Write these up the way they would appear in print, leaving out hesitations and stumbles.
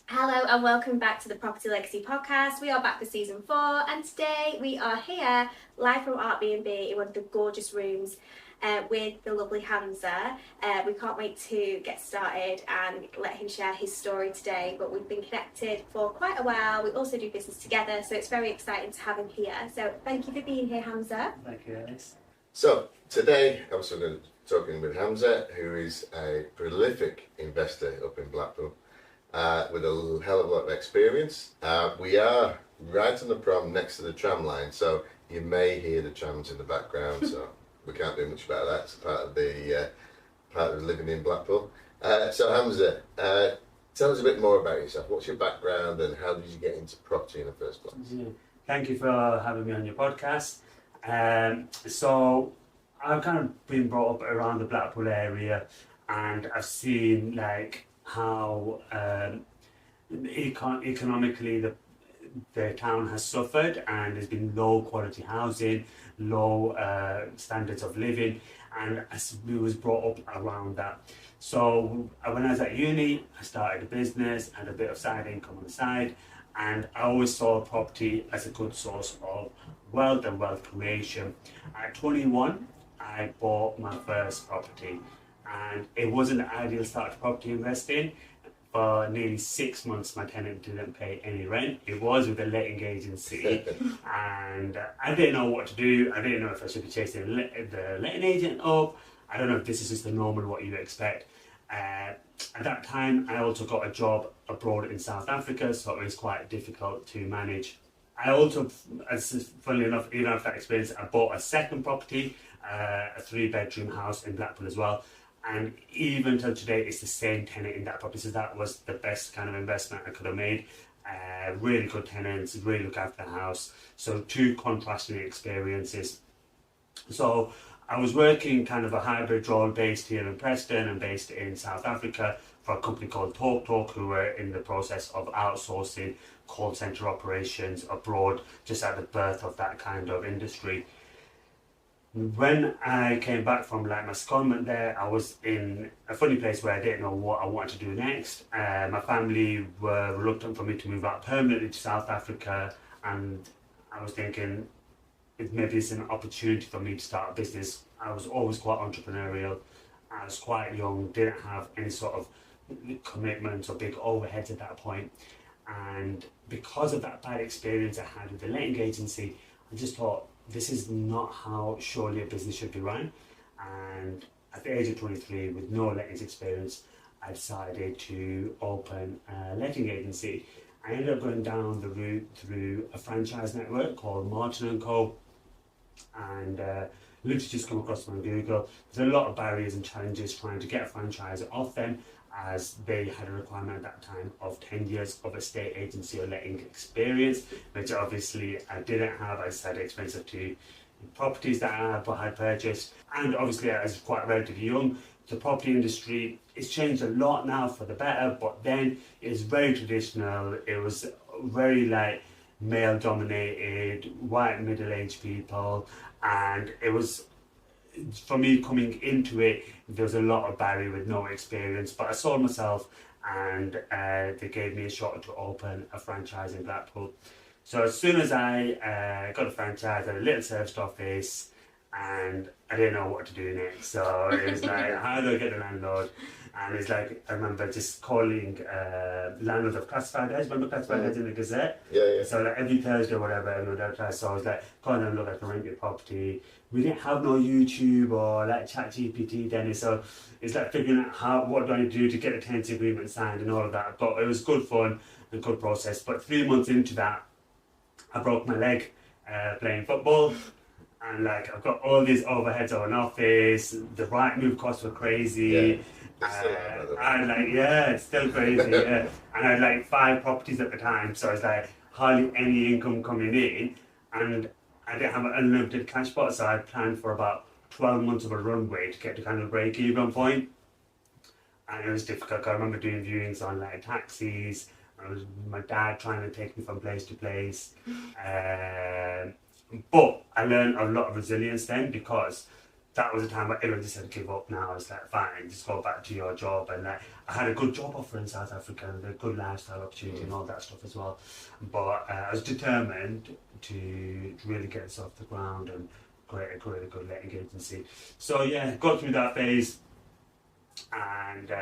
Hello and welcome back to the Property Legacy podcast. We are back for season 4 and today we are here live from Art B&B in one of the gorgeous rooms with the lovely Hamza. We can't wait to get started and let him share his story today, but we've been connected for quite a while. We also do business together, so it's very exciting to have him here. So thank you for being here, Hamza. Thank you, Alice. So today I'm also going to be talking with Hamza, who is a prolific investor up in Blackpool. With a hell of a lot of experience. We are right on the prom next to the tram line, so you may hear the trams in the background, so we can't do much about that. It's part of living in Blackpool. So Hamza, tell us a bit more about yourself. What's your background and how did you get into property in the first place? Yeah. Thank you for having me on your podcast. So I've kind of been brought up around the Blackpool area, and I've seen how economically the town has suffered, and there's been low quality housing, low standards of living, and we was brought up around that. So when I was at uni, I started a business, had a bit of side income on the side, and I always saw property as a good source of wealth and wealth creation. At 21, I bought my first property. And it wasn't the ideal start to property investing. For nearly 6 months, my tenant didn't pay any rent. It was with a letting agency, and I didn't know what to do. I didn't know if I should be chasing the letting agent up. I don't know if this is just the normal what you expect. At that time, I also got a job abroad in South Africa, so it was quite difficult to manage. I also, funnily enough, even after that experience, I bought a second property, a 3-bedroom house in Blackpool as well. And even till today, it's the same tenant in that property. So that was the best kind of investment I could have made. Really good tenants, really look after the house. So 2 contrasting experiences. So I was working kind of a hybrid role based here in Preston and based in South Africa for a company called TalkTalk, who were in the process of outsourcing call centre operations abroad, just at the birth of that kind of industry. When I came back from my secondment there, I was in a funny place where I didn't know what I wanted to do next. My family were reluctant for me to move out permanently to South Africa, and I was thinking maybe it's an opportunity for me to start a business. I was always quite entrepreneurial. I was quite young, didn't have any sort of commitments or big overheads at that point. And because of that bad experience I had with the letting agency, I just thought, this is not how surely a business should be run. And at the age of 23, with no lettings experience, I decided to open a letting agency. I ended up going down the route through a franchise network called Martin & Co. And literally just come across them on Google. There's a lot of barriers and challenges trying to get a franchise off them, as they had a requirement at that time of 10 years of estate agency or letting experience, which obviously I didn't have. I had experience of 2 properties that I had purchased, and obviously I was quite relatively young. The property industry has changed a lot now for the better, but then it was very traditional. It was very male dominated, white middle-aged people, and it was, for me coming into it, there was a lot of barrier with no experience, but I sold myself, and they gave me a shot to open a franchise in Blackpool. So as soon as I got a franchise, I had a little serviced office, and I didn't know what to do next. So it was how do I get the landlord? And it's I remember just calling landlords of classified ads. Remember classified ads in the Gazette? Yeah. So every Thursday or whatever, everyone advertised. So I was calling them, look, I can rent your property. We didn't have no YouTube or ChatGPT then, so it's figuring out what do I need to do to get a tenancy agreement signed and all of that. But it was good fun and good process. But 3 months into that, I broke my leg playing football. And I've got all these overheads of an office. The right move costs were crazy. Yeah. It's still crazy. Yeah. And I had 5 properties at the time, so it's hardly any income coming in, and I didn't have an unlimited cash pot, so I planned for about 12 months of a runway to get to kind of break-even point. And it was difficult. I remember doing viewings on taxis. I was my dad trying to take me from place to place. But I learned a lot of resilience then, because that was a time where everyone just said, give up now. It's like, fine, just go back to your job. And like, I had a good job offer in South Africa and a good lifestyle opportunity and all that stuff as well. But I was determined to really get this off the ground and create a really good letting agency. So yeah, got through that phase and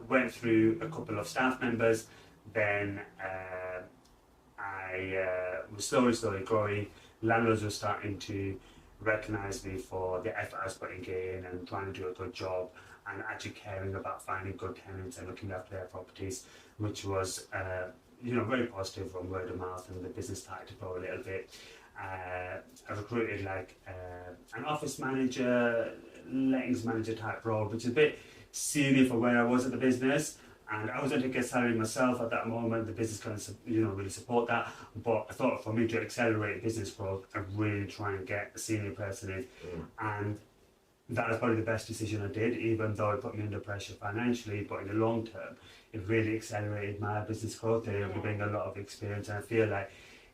went through a couple of staff members. Then I was slowly growing. Landlords were starting to recognise me for the effort I was putting in and trying to do a good job and actually caring about finding good tenants and looking after their properties, which was very positive from word of mouth, and the business started to grow a little bit. I recruited like an office manager, lettings manager type role, which is a bit senior for where I was at the business. And I was able to get salary myself at that moment. The business couldn't, really support that. But I thought for me to accelerate business growth, I'd really try and get a senior person in. And that was probably the best decision I did, even though it put me under pressure financially. But in the long term, it really accelerated my business growth. They able to bring a lot of experience. And I feel like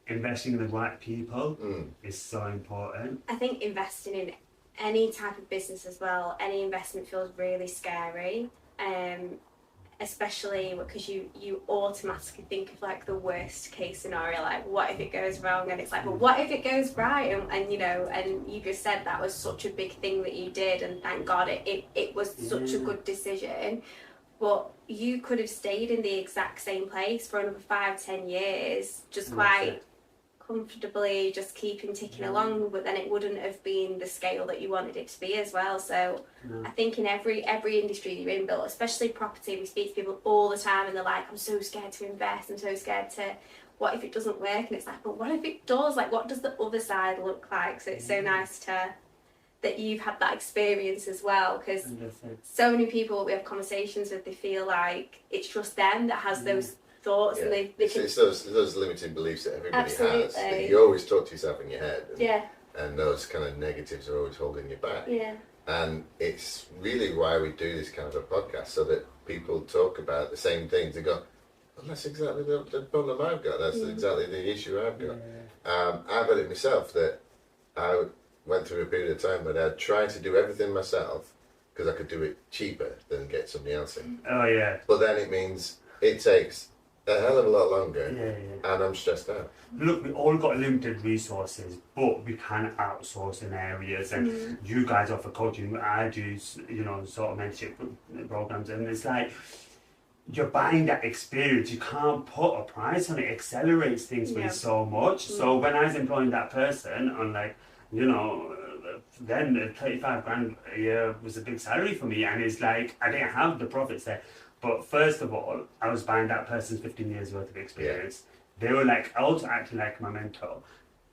investing in the right people is so important. I think investing in any type of business as well, any investment feels really scary. Especially because you automatically think of like the worst case scenario, like what if it goes wrong, and it's like, well, what if it goes right? And you just said that was such a big thing that you did, and thank God it was such a good decision. But you could have stayed in the exact same place for another 5-10 years, just quite comfortably, just keeping ticking along, but then it wouldn't have been the scale that you wanted it to be as well. So I think in every industry you're in, but especially property, we speak to people all the time and they're like, I'm so scared to invest, I'm so scared to, what if it doesn't work? And it's like, but what if it does? Like, what does the other side look like? So it's so nice that you've had that experience as well, because so many people we have conversations with, they feel like it's just them that has those thoughts, and it's those limiting beliefs that everybody has, that you always talk to yourself in your head, and those kind of negatives are always holding you back. And it's really why we do this kind of a podcast, so that people talk about the same things. They go, well, that's exactly the problem I've got, that's exactly the issue I've got. I've had it myself, that I went through a period of time when I'd tried to do everything myself because I could do it cheaper than get somebody else in. But then it means it takes a hell of a lot longer, and I'm stressed out. Look, we all got limited resources, but we can outsource in areas, and you guys offer coaching. I do, sort of mentorship programs, and it's like you're buying that experience. You can't put a price on it. It accelerates things for you so much. So when I was employing that person, on like, then 35 grand a year was a big salary for me, and it's like I didn't have the profits there. But first of all, I was buying that person's 15 years worth of experience. They were like also acting like my mentor.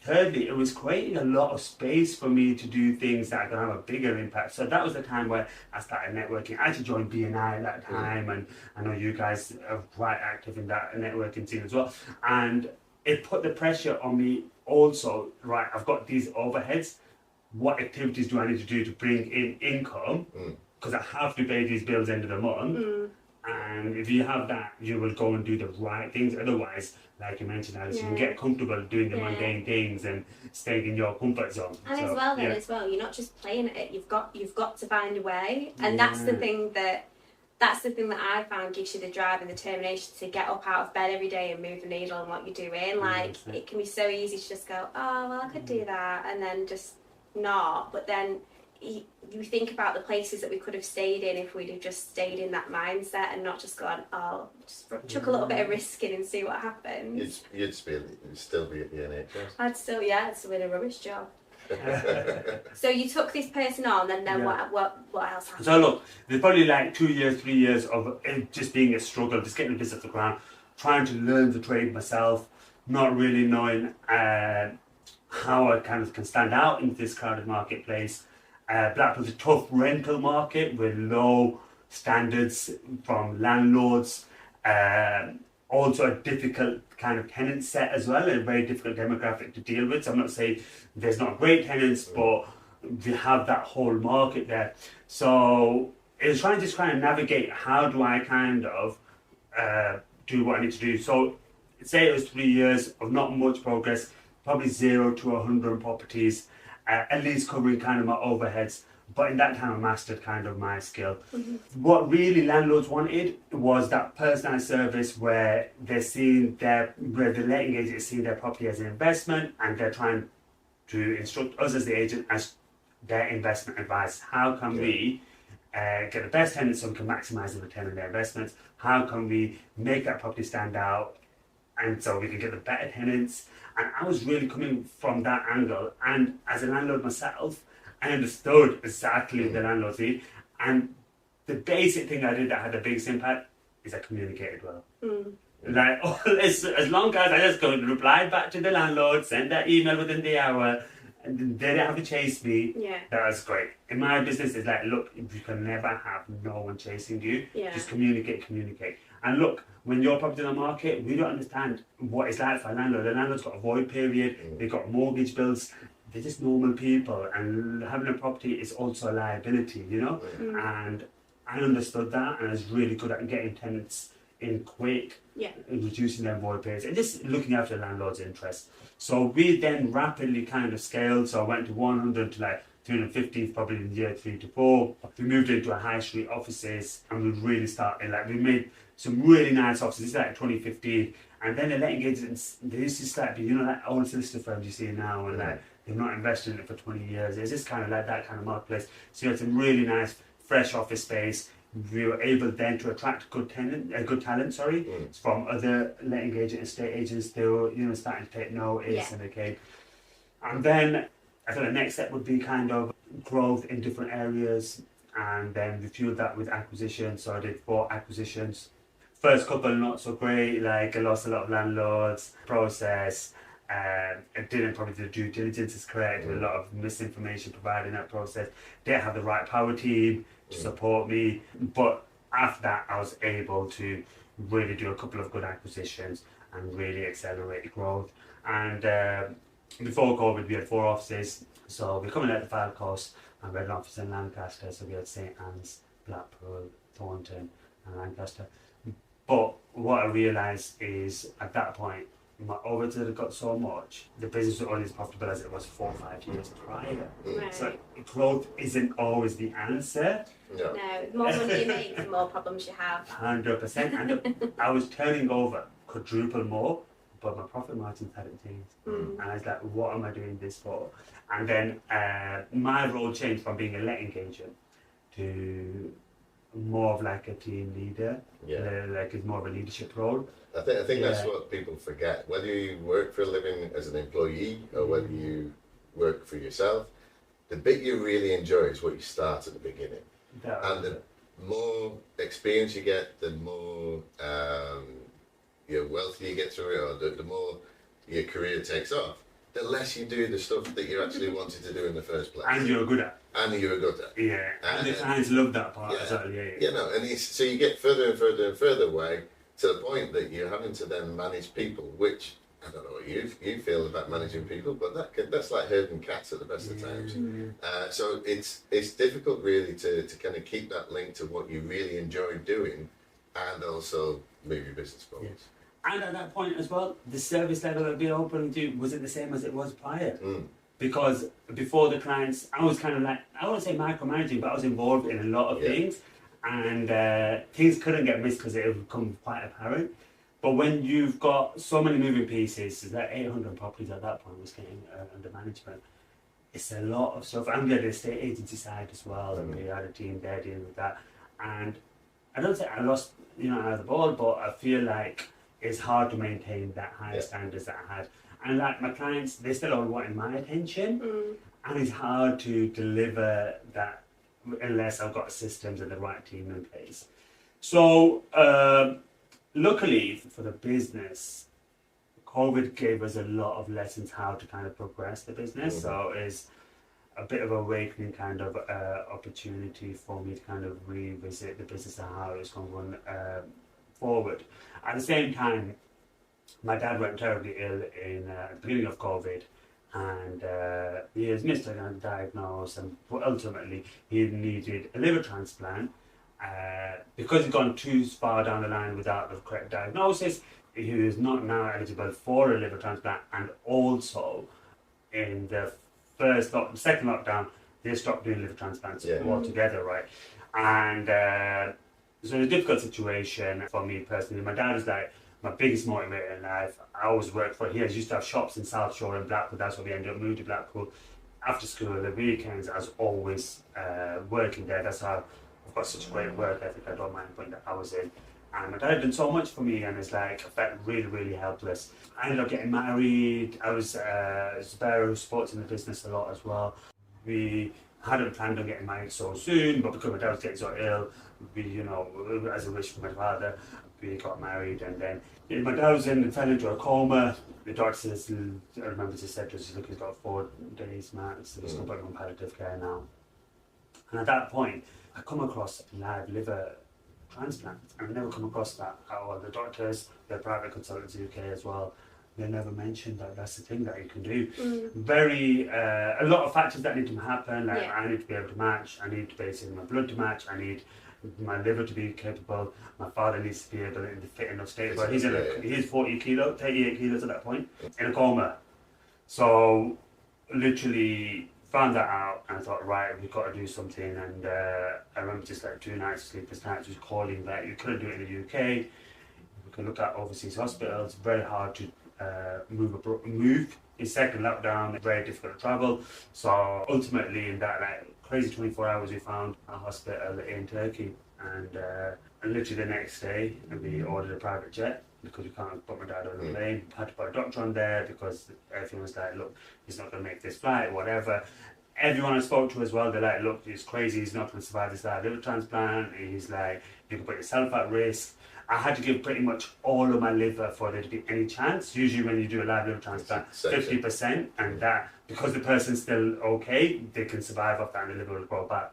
Thirdly, it was creating a lot of space for me to do things that are going to have a bigger impact. So that was the time where I started networking. I actually joined BNI at that time, and I know you guys are quite active in that networking scene as well. And it put the pressure on me also, right, I've got these overheads. What activities do I need to do to bring in income? Because I have to pay these bills end of the month. And if you have that, you will go and do the right things. Otherwise, like you mentioned, Alice, you can get comfortable doing the mundane things and staying in your comfort zone. And as well, you're not just playing at it. You've got to find a way, and that's the thing that I found gives you the drive and the determination to get up out of bed every day and move the needle on what you're doing. Like it can be so easy to just go, oh well, I could do that, and then just not. But then you think about the places that we could have stayed in if we'd have just stayed in that mindset and not just gone, oh, just chuck a little bit of risk in and see what happens. You'd still be at the NHS. I'd still be in a rubbish job. So you took this person on, and then what else happened? So look, there's probably like 2 years, 3 years of it just being a struggle, just getting the business off the ground, trying to learn the trade myself, not really knowing how I kind of can stand out in this crowded marketplace. Blackpool's a tough rental market with low standards from landlords, also a difficult kind of tenant set as well, and a very difficult demographic to deal with. So I'm not saying there's not great tenants, but we have that whole market there. So it was trying to navigate, how do I kind of do what I need to do. So say it was 3 years of not much progress, probably 0 to 100 properties, at least covering kind of my overheads. But in that time, I mastered kind of my skill. What really landlords wanted was that personalised service where where the letting agent is seeing their property as an investment, and they're trying to instruct us as the agent as their investment advice. How can we get the best tenants so we can maximise the return on their investments? How can we make that property stand out, and so we can get the better tenants? And I was really coming from that angle. And as a landlord myself, I understood exactly the landlord's need. And the basic thing I did that had the biggest impact is I communicated well. Like, as long as I just go and reply back to the landlord, send that email within the hour, and they don't have to chase me, that was great. In my business, it's like, look, you can never have no one chasing you. Just communicate. And look, when your property's on the market, we don't understand what it's like for a landlord. The landlord's got a void period, they've got mortgage bills, they're just normal people, and having a property is also a liability, you know? And I understood that, and I was really good at getting tenants in quick, and reducing their void periods, and just looking after the landlord's interests. So we then rapidly kind of scaled, so I went to 100 to like 350 probably in year 3 to 4. We moved into a high street offices, and we really started, like, we made some really nice offices. This is like 2015, and then the letting agents, they used to start, you know, like old solicitor firms you see now, and like they've not invested in it for 20 years. It's just kind of like that kind of marketplace. So you had some really nice fresh office space. We were able then to attract good talent, from other letting agent, estate agents. They were, you know, starting to take notice, and they came. And then I thought the next step would be kind of growth in different areas, and then we fueled that with acquisitions. So I did 4 acquisitions. First couple not so great, like I lost a lot of landlords, process, I didn't probably do the due diligence is correct, a lot of misinformation provided in that process, didn't have the right power team to support me, but after that I was able to really do a couple of good acquisitions and really accelerate growth. And before COVID we had 4 offices, so we're coming out the Fylde Coast, and we had an office in Lancaster, so we had St Anne's, Blackpool, Thornton and Lancaster. But what I realised is at that point my overhead had got so much, the business was only as profitable as it was 4 or 5 years prior. So growth isn't always the answer. No, the more money you make, the more problems you have. 100%. And I was turning over quadruple more, but my profit margins hadn't changed. And I was like, what am I doing this for? And then my role changed from being a letting agent to more of like a team leader. Like it's more of a leadership role. I think that's what people forget. Whether you work for a living as an employee or whether you work for yourself, the bit you really enjoy is what you start at the beginning. And the more experience you get, the more wealthy you get through it, or the more your career takes off, the less you do the stuff that you actually wanted to do in the first place. And you're good at. And you're good at. Yeah, and the clients love that part as well. So you get further and further and further away to the point that you're having to then manage people, which I don't know what you feel about managing people, but that's like herding cats at the best of times. So it's difficult really to kind of keep that link to what you really enjoy doing, and also move your business forward. And at that point as well, the service level I'd be open to wasn't the same as it was prior. Because before the clients, I was kind of like, I wouldn't say micromanaging, but I was involved in a lot of things, and things couldn't get missed because it would become quite apparent. But when you've got so many moving pieces, there's like 800 properties at that point was getting under management. It's a lot of stuff. And we had the estate agency side as well, and we had a team there dealing with that. And I don't say I lost, out of the ball, but I feel like it's hard to maintain that high standards that I had. And like my clients, they still all wanting my attention, and it's hard to deliver that unless I've got systems and the right team in place. So luckily for the business, COVID gave us a lot of lessons how to kind of progress the business. So it's a bit of awakening kind of opportunity for me to kind of revisit the business and how it's going to run forward. At the same time, my dad went terribly ill in the beginning of COVID, and he was misdiagnosed, and ultimately he needed a liver transplant. Because he'd gone too far down the line without the correct diagnosis, he was not now eligible for a liver transplant, and also in the second lockdown, they stopped doing liver transplants Yeah. altogether, right? And so it's a difficult situation for me personally. My dad was like my biggest motivator in life. I always worked for, he used to have shops in South Shore and Blackpool, that's where we ended up moving to Blackpool. After school, the weekends, I was always working there. That's how I've got such great work ethic. I don't mind putting the hours in. And my dad had done so much for me, and it's like I felt really, really helpless. I ended up getting married. I was a bearer who supports in the business a lot as well. We hadn't planned on getting married so soon, but because my dad was getting so ill, we, you know, as a wish from my father, we got married. And then my dad was fell into a coma. The doctor says, I remember just said to us, look, he's got 4 days max, so he's going to put him on palliative care now. And at that point, I come across live liver transplants. I've never come across that at all. The doctors, the private consultants in the UK as well, they never mentioned that that's the thing that you can do. Very, a lot of factors that need to happen, like I need to be able to match, I need basically my blood to match, I need my liver to be capable, my father needs to be able to in the fit enough state, but he's 38 kilos at that point, in a coma. So literally found that out and I thought, right, we've got to do something. And I remember just like 2 nights, sleepless nights, just calling that you couldn't do it in the UK. We could look at overseas hospitals, very hard to move. In second lockdown, very difficult to travel. So ultimately in that like crazy 24 hours we found a hospital in Turkey, and literally the next day we ordered a private jet because we can't put my dad on a plane. Had to put a doctor on there because everyone was like, look, he's not going to make this flight, whatever. Everyone I spoke to as well, they're like, look, he's crazy, he's not going to survive this liver transplant. He's like, you can put yourself at risk. I had to give pretty much all of my liver for there to be any chance. Usually when you do a live liver transplant, 50%, and that, because the person's still okay, they can survive off that and the liver will grow back.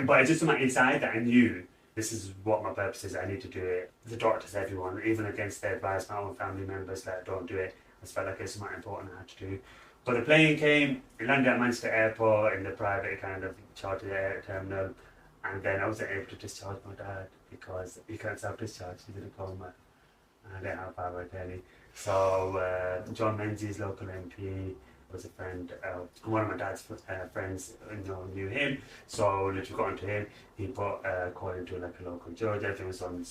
But it's just on my inside that I knew this is what my purpose is, I need to do it. The doctors, everyone, even against their advice, my own family members, like, don't do it. I just felt like it's something important I had to do. But the plane came, it landed at Manchester Airport in the private kind of chartered air terminal, and then I wasn't able to discharge my dad because he can't self-discharge, he's in a coma, and I didn't have power of attorney. So John Menzies, local MP, was a friend, one of my dad's friends, knew him, so literally got onto him. He put a call into like a local judge, everything was on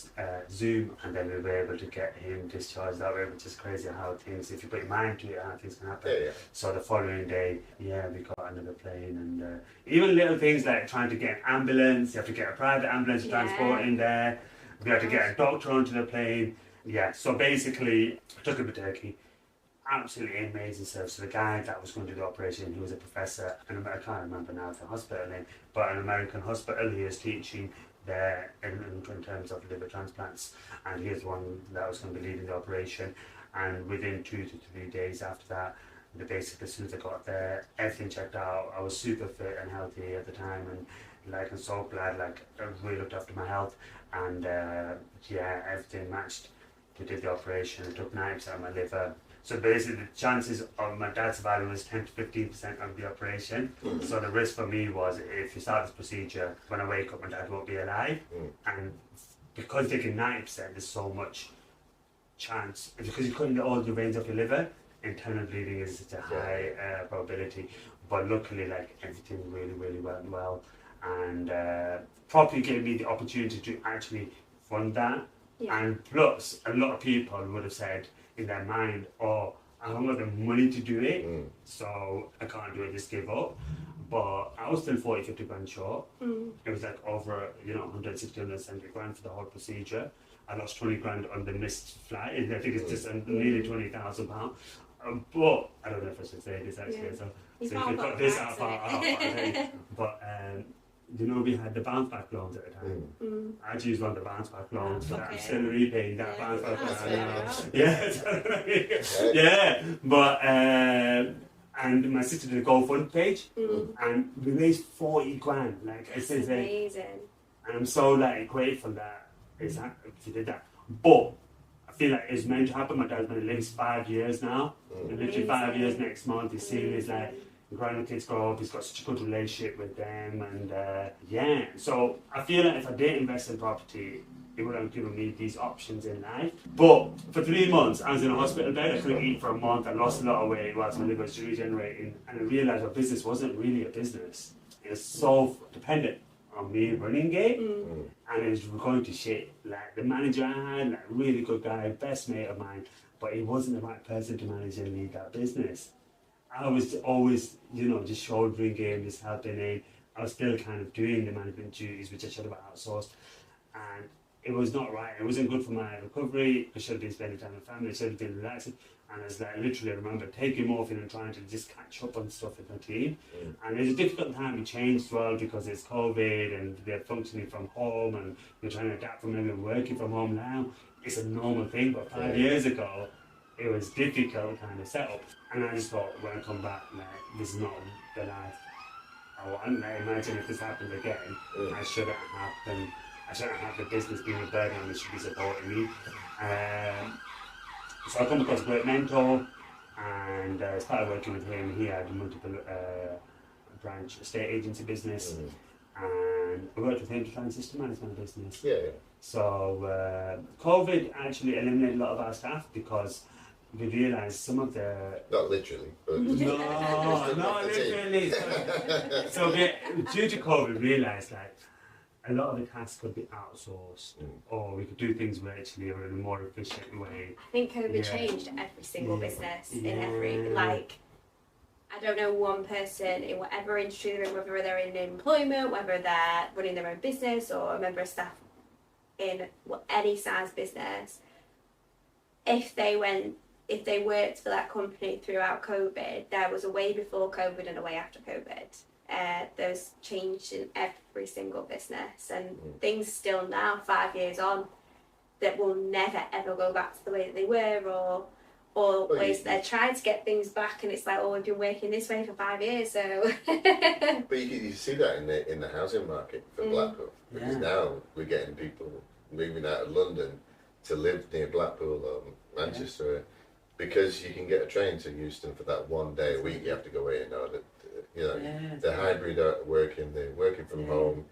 Zoom, and then we were able to get him discharged that way, which is crazy how things, if you put your mind to it, how things can happen. So the following day, we got another plane, and even little things like trying to get an ambulance, you have to get a private ambulance to transport in there, we had to get a doctor onto the plane. So basically, I took him to Turkey. Absolutely amazing service. So the guy that was going to do the operation, he was a professor, and I can't remember now the hospital name, but an American hospital. He was teaching there in terms of liver transplants, and he was the one that was going to be leading the operation. And within 2 to 3 days after that, basically as soon as I got there, everything checked out. I was super fit and healthy at the time, and like I'm so glad, like I really looked after my health, and everything matched. We did the operation. It took 9% of my liver. So basically the chances of my dad surviving was 10 to 15% of the operation. So the risk for me was, if you start this procedure, when I wake up my dad won't be alive. And because taking 90%, there's so much chance, because you're cutting all the veins off your liver, internal bleeding is such a high probability. But luckily, like, everything really, really went well, and probably gave me the opportunity to actually fund that. And plus, a lot of people would have said in their mind, oh, I haven't got the money to do it, so I can't do it, just give up. But I was still 40, 50 grand short. It was like over, 160, 170 grand for the whole procedure. I lost 20 grand on the missed flight. I think it's just nearly £20,000. But I don't know if I should say this actually. So you can cut this out. But we had the bounce back loans at the time. I actually used one of the bounce back loans for that. I'm still repaying that bounce back loan. But and my sister did a GoFund page, and we raised 40 grand. Like, it's amazing. And I'm so grateful that she did that. But I feel like it's meant to happen. My dad's been living 5 years now. Literally 5 years next month. He's seeing his grandkids grow up. He's got such a good relationship with them, and so I feel like if I did invest in property, it would have given me these options in life. But for 3 months, I was in a hospital bed. I couldn't eat for a month. I lost a lot of weight whilst my liver was regenerating, and I realised my business wasn't really a business. it was so dependent on me running it, Mm. and it was going to shit. Like the manager I had, like really good guy, best mate of mine, but he wasn't the right person to manage and lead that business. I was always, just shouldering him, just helping him. I was still kind of doing the management duties, which I should have outsourced, and it was not right. It wasn't good for my recovery. I should have been spending time with family. I should have been relaxing. And I was like, literally, I remember taking morphine and trying to just catch up on stuff with my team. Mm. And it's a difficult time to change as well because it's COVID and they're functioning from home and you're trying to adapt from everyone working from home now. It's a normal thing, but 5 years ago, it was difficult kind of setup. And I just thought, when I come back, like, this is not the life I want. Like, imagine if this happened again, I shouldn't have the business being a burden and it should be supporting me. So I come across a great mentor and started working with him. He had a multiple branch estate agency business, and I worked with him to try and systemize my business. Yeah. So COVID actually eliminated a lot of our staff because we realised some of the... Not literally, but... No, not literally. So due to COVID, we realised like a lot of the tasks could be outsourced, or we could do things virtually or in a more efficient way. I think COVID changed every single business in every, like, I don't know one person in whatever industry they're in, whether they're in employment, whether they're running their own business or a member of staff in any size business, if they worked for that company throughout COVID, there was a way before COVID and a way after COVID. There's change in every single business, and things still now, 5 years on, that will never ever go back to the way that they were, or ways they're trying to get things back, and it's like, oh, we've been working this way for 5 years, so. But you see that in the housing market for Blackpool, because now we're getting people moving out of London to live near Blackpool or Manchester, because you can get a train to Euston for that 1 day a week. You have to go in, or the hybrid working, the working from home.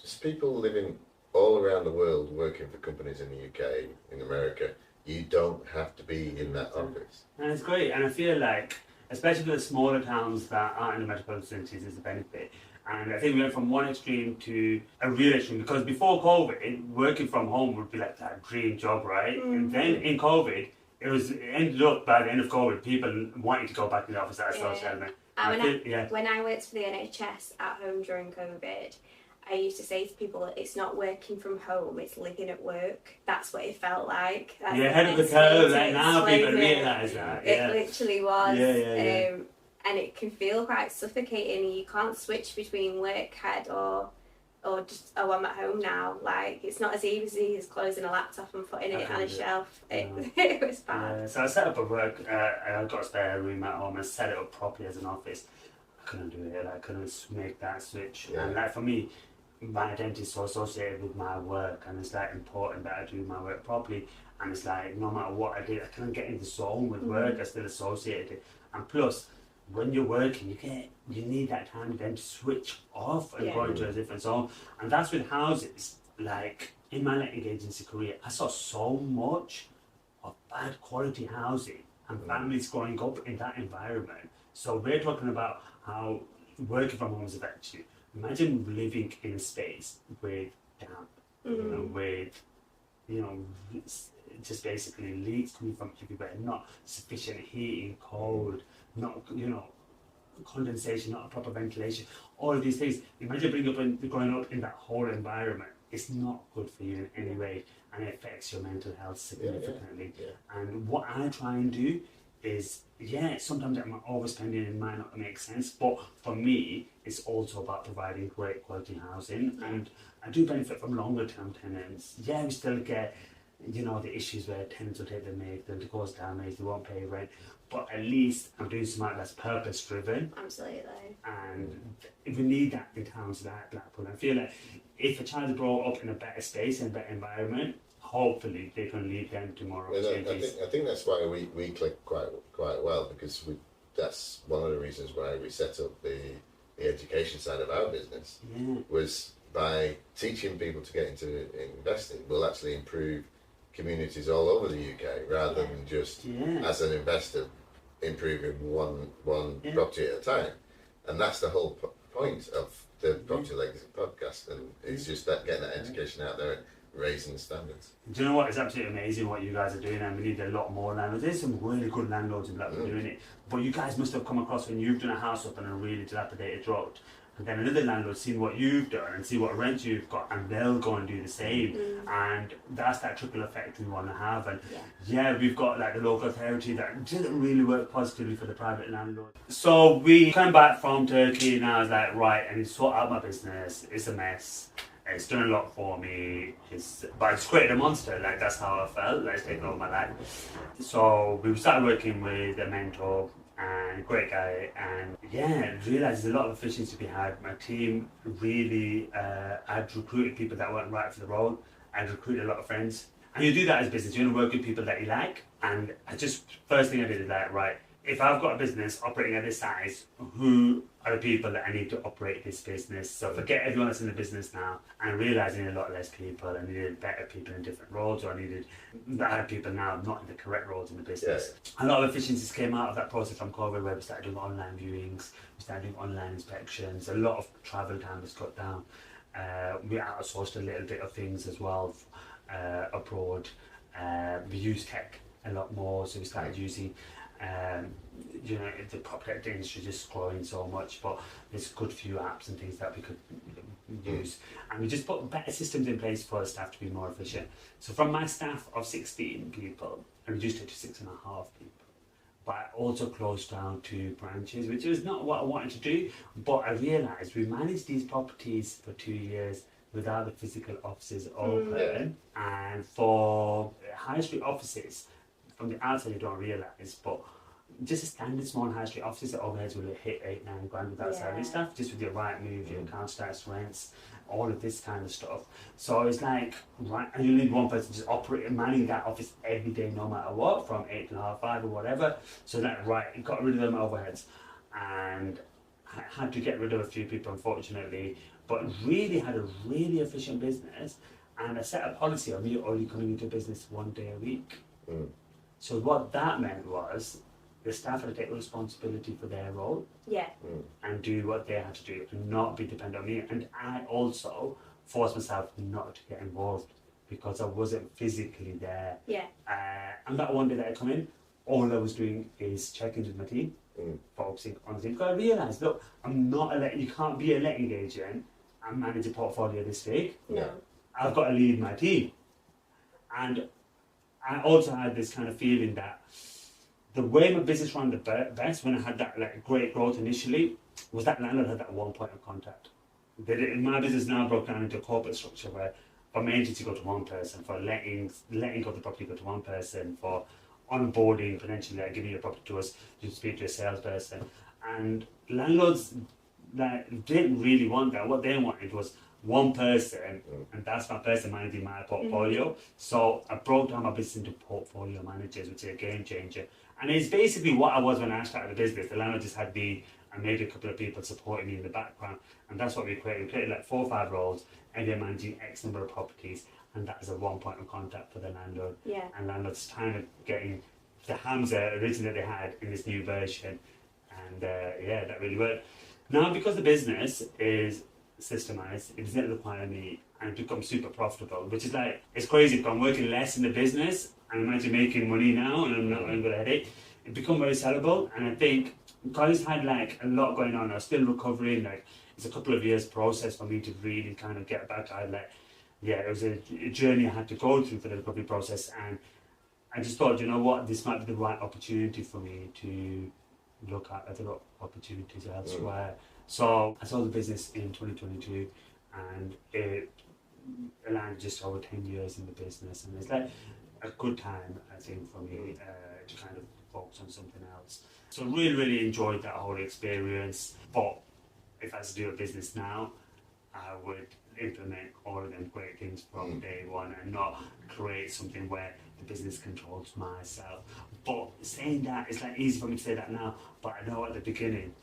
Just people living all around the world working for companies in the UK, in America. You don't have to be in that office. And it's great, and I feel like, especially for the smaller towns that aren't in the metropolitan cities, is a benefit. And I think we went from one extreme to a real extreme, because before COVID, working from home would be like that dream job, right? And then in COVID, it ended up by the end of COVID, people wanting to go back to the office as a social element. When I worked for the NHS at home during COVID, I used to say to people, it's not working from home, it's living at work. That's what it felt like. That's ahead of the curve, like now people realise that. It literally was. And it can feel quite suffocating. You can't switch between work head or just, oh, I'm at home now. Like, it's not as easy as closing a laptop and putting it on a shelf. It was bad. So I set up a work, I got a spare room at home and set it up properly as an office. I couldn't do it, I couldn't make that switch. And like for me, my identity is so associated with my work, and it's like important that I do my work properly. And it's like, no matter what I did, I couldn't get into the zone with work, I still associated it. And plus, when you're working, you need that time then to switch off and go into a different zone. And that's with houses. Like in my letting agency career, I saw so much of bad quality housing and families growing up in that environment. So we're talking about how working from home is affects you. Imagine living in a space with damp, with just basically leaks coming from everywhere, not sufficient heating, cold, not condensation, not a proper ventilation, all of these things. Imagine growing up in that whole environment. It's not good for you in any way, and it affects your mental health significantly. And what I try and do is, sometimes I'm overspending and it might not make sense, but for me, it's also about providing great quality housing, and I do benefit from longer term tenants. We still get the issues where tenants will take the make, they'll cause damage, they won't pay rent, but at least I'm doing something that's purpose driven. Absolutely. And we need that in towns like Blackpool. I feel like if a child is brought up in a better space and better environment, hopefully they can lead them to more opportunities. I think that's why we click quite well, because that's one of the reasons why we set up the education side of our business, was by teaching people to get into investing will actually improve communities all over the UK, rather than just as an investor improving one property at a time. And that's the whole point of the Property Legacy podcast, and it's just that getting that education out there and raising the standards. Do you know what? It's absolutely amazing what you guys are doing, and we need a lot more landlords. There's some really good landlords in Blackpool doing it, but you guys must have come across when you've done a house up on a really dilapidated road, and then another landlord seen what you've done and see what rent you've got, and they'll go and do the same. And that's that trickle effect we want to have. And yeah, we've got like the local authority that doesn't really work positively for the private landlord. So we came back from Turkey, and I was like, right, I need to sort out my business. It's a mess. It's done a lot for me. But it's created a monster. Like, that's how I felt. Like, it's taken over my life. So we started working with a mentor, and great guy, and yeah, realised there's a lot of efficiency to be had. My team really, I'd recruited people that weren't right for the role. I'd recruited a lot of friends. And you do that as business. You want to work with people that you like. And first thing I did is like, right, if I've got a business operating at this size, who are the people that I need to operate this business? So forget everyone that's in the business now, and realising a lot less people. I needed better people in different roles, or I had people now not in the correct roles in the business. Yeah. A lot of efficiencies came out of that process from COVID, where we started doing online viewings, we started doing online inspections, a lot of travel time was cut down. We outsourced a little bit of things as well abroad. We use tech a lot more, so we started using the property industry is just growing so much, but there's a good few apps and things that we could use, and we just put better systems in place for the staff to be more efficient. So from my staff of 16 people, I reduced it to 6.5 people. But I also closed down 2 branches, which was not what I wanted to do, but I realised we managed these properties for 2 years without the physical offices open. And for high street offices, from the outside you don't realise, but just a standard small high street offices, the overheads will hit 8-9 grand without salary staff, just with your right move, your council tax, rents, all of this kind of stuff. So it's like, right, and you need one person just operating, manning that office every day, no matter what, from 8 to half 5 or whatever. So that, right, you got rid of them overheads, and I had to get rid of a few people, unfortunately, but really had a really efficient business, and I set a policy of me only coming into business 1 day a week. So what that meant was the staff had to take responsibility for their role and do what they had to do and not be dependent on me. And I also forced myself not to get involved because I wasn't physically there. And that 1 day that I come in, all I was doing is checking with my team, focusing on the team. Because I realised, look, you can't be a letting agent and manage a portfolio this big. I've got to lead my team. And I also had this kind of feeling that the way my business ran the best when I had that like great growth initially was that landlord had that one point of contact. My business now broke down into a corporate structure where for my agency go to one person, for letting of the property go to one person, for onboarding potentially like giving your property to us, you speak to a salesperson. And landlords that didn't really want that. What they wanted was one person, and that's my person managing my portfolio. So I broke down my business into portfolio managers, which is a game changer. And it's basically what I was when I started the business. The landlord just had me and maybe a couple of people supporting me in the background. And that's what we created. We created like 4 or 5 roles, and they're managing X number of properties. And that is a one point of contact for the landlord. And landlord's kind of getting the Hamza originally they had in this new version. And that really worked. Now, because the business is systemized, it doesn't require me, and it becomes super profitable, which is like, it's crazy because I'm working less in the business and imagine making money now and I'm not going to headache. It become very sellable, and I think because it's had like a lot going on, I'm still recovering, like it's a couple of years process for me to really kind of get back. It was a journey I had to go through for the recovery process, and I just thought, you know what, this might be the right opportunity for me to look at other opportunities elsewhere. So I sold the business in 2022, and it landed just over 10 years in the business, and it's like a good time, I think, for me to kind of focus on something else. So really enjoyed that whole experience. But if I was to do a business now, I would implement all of them great things from day one and not create something where the business controls myself. But saying that, it's like easy for me to say that now, but I know at the beginning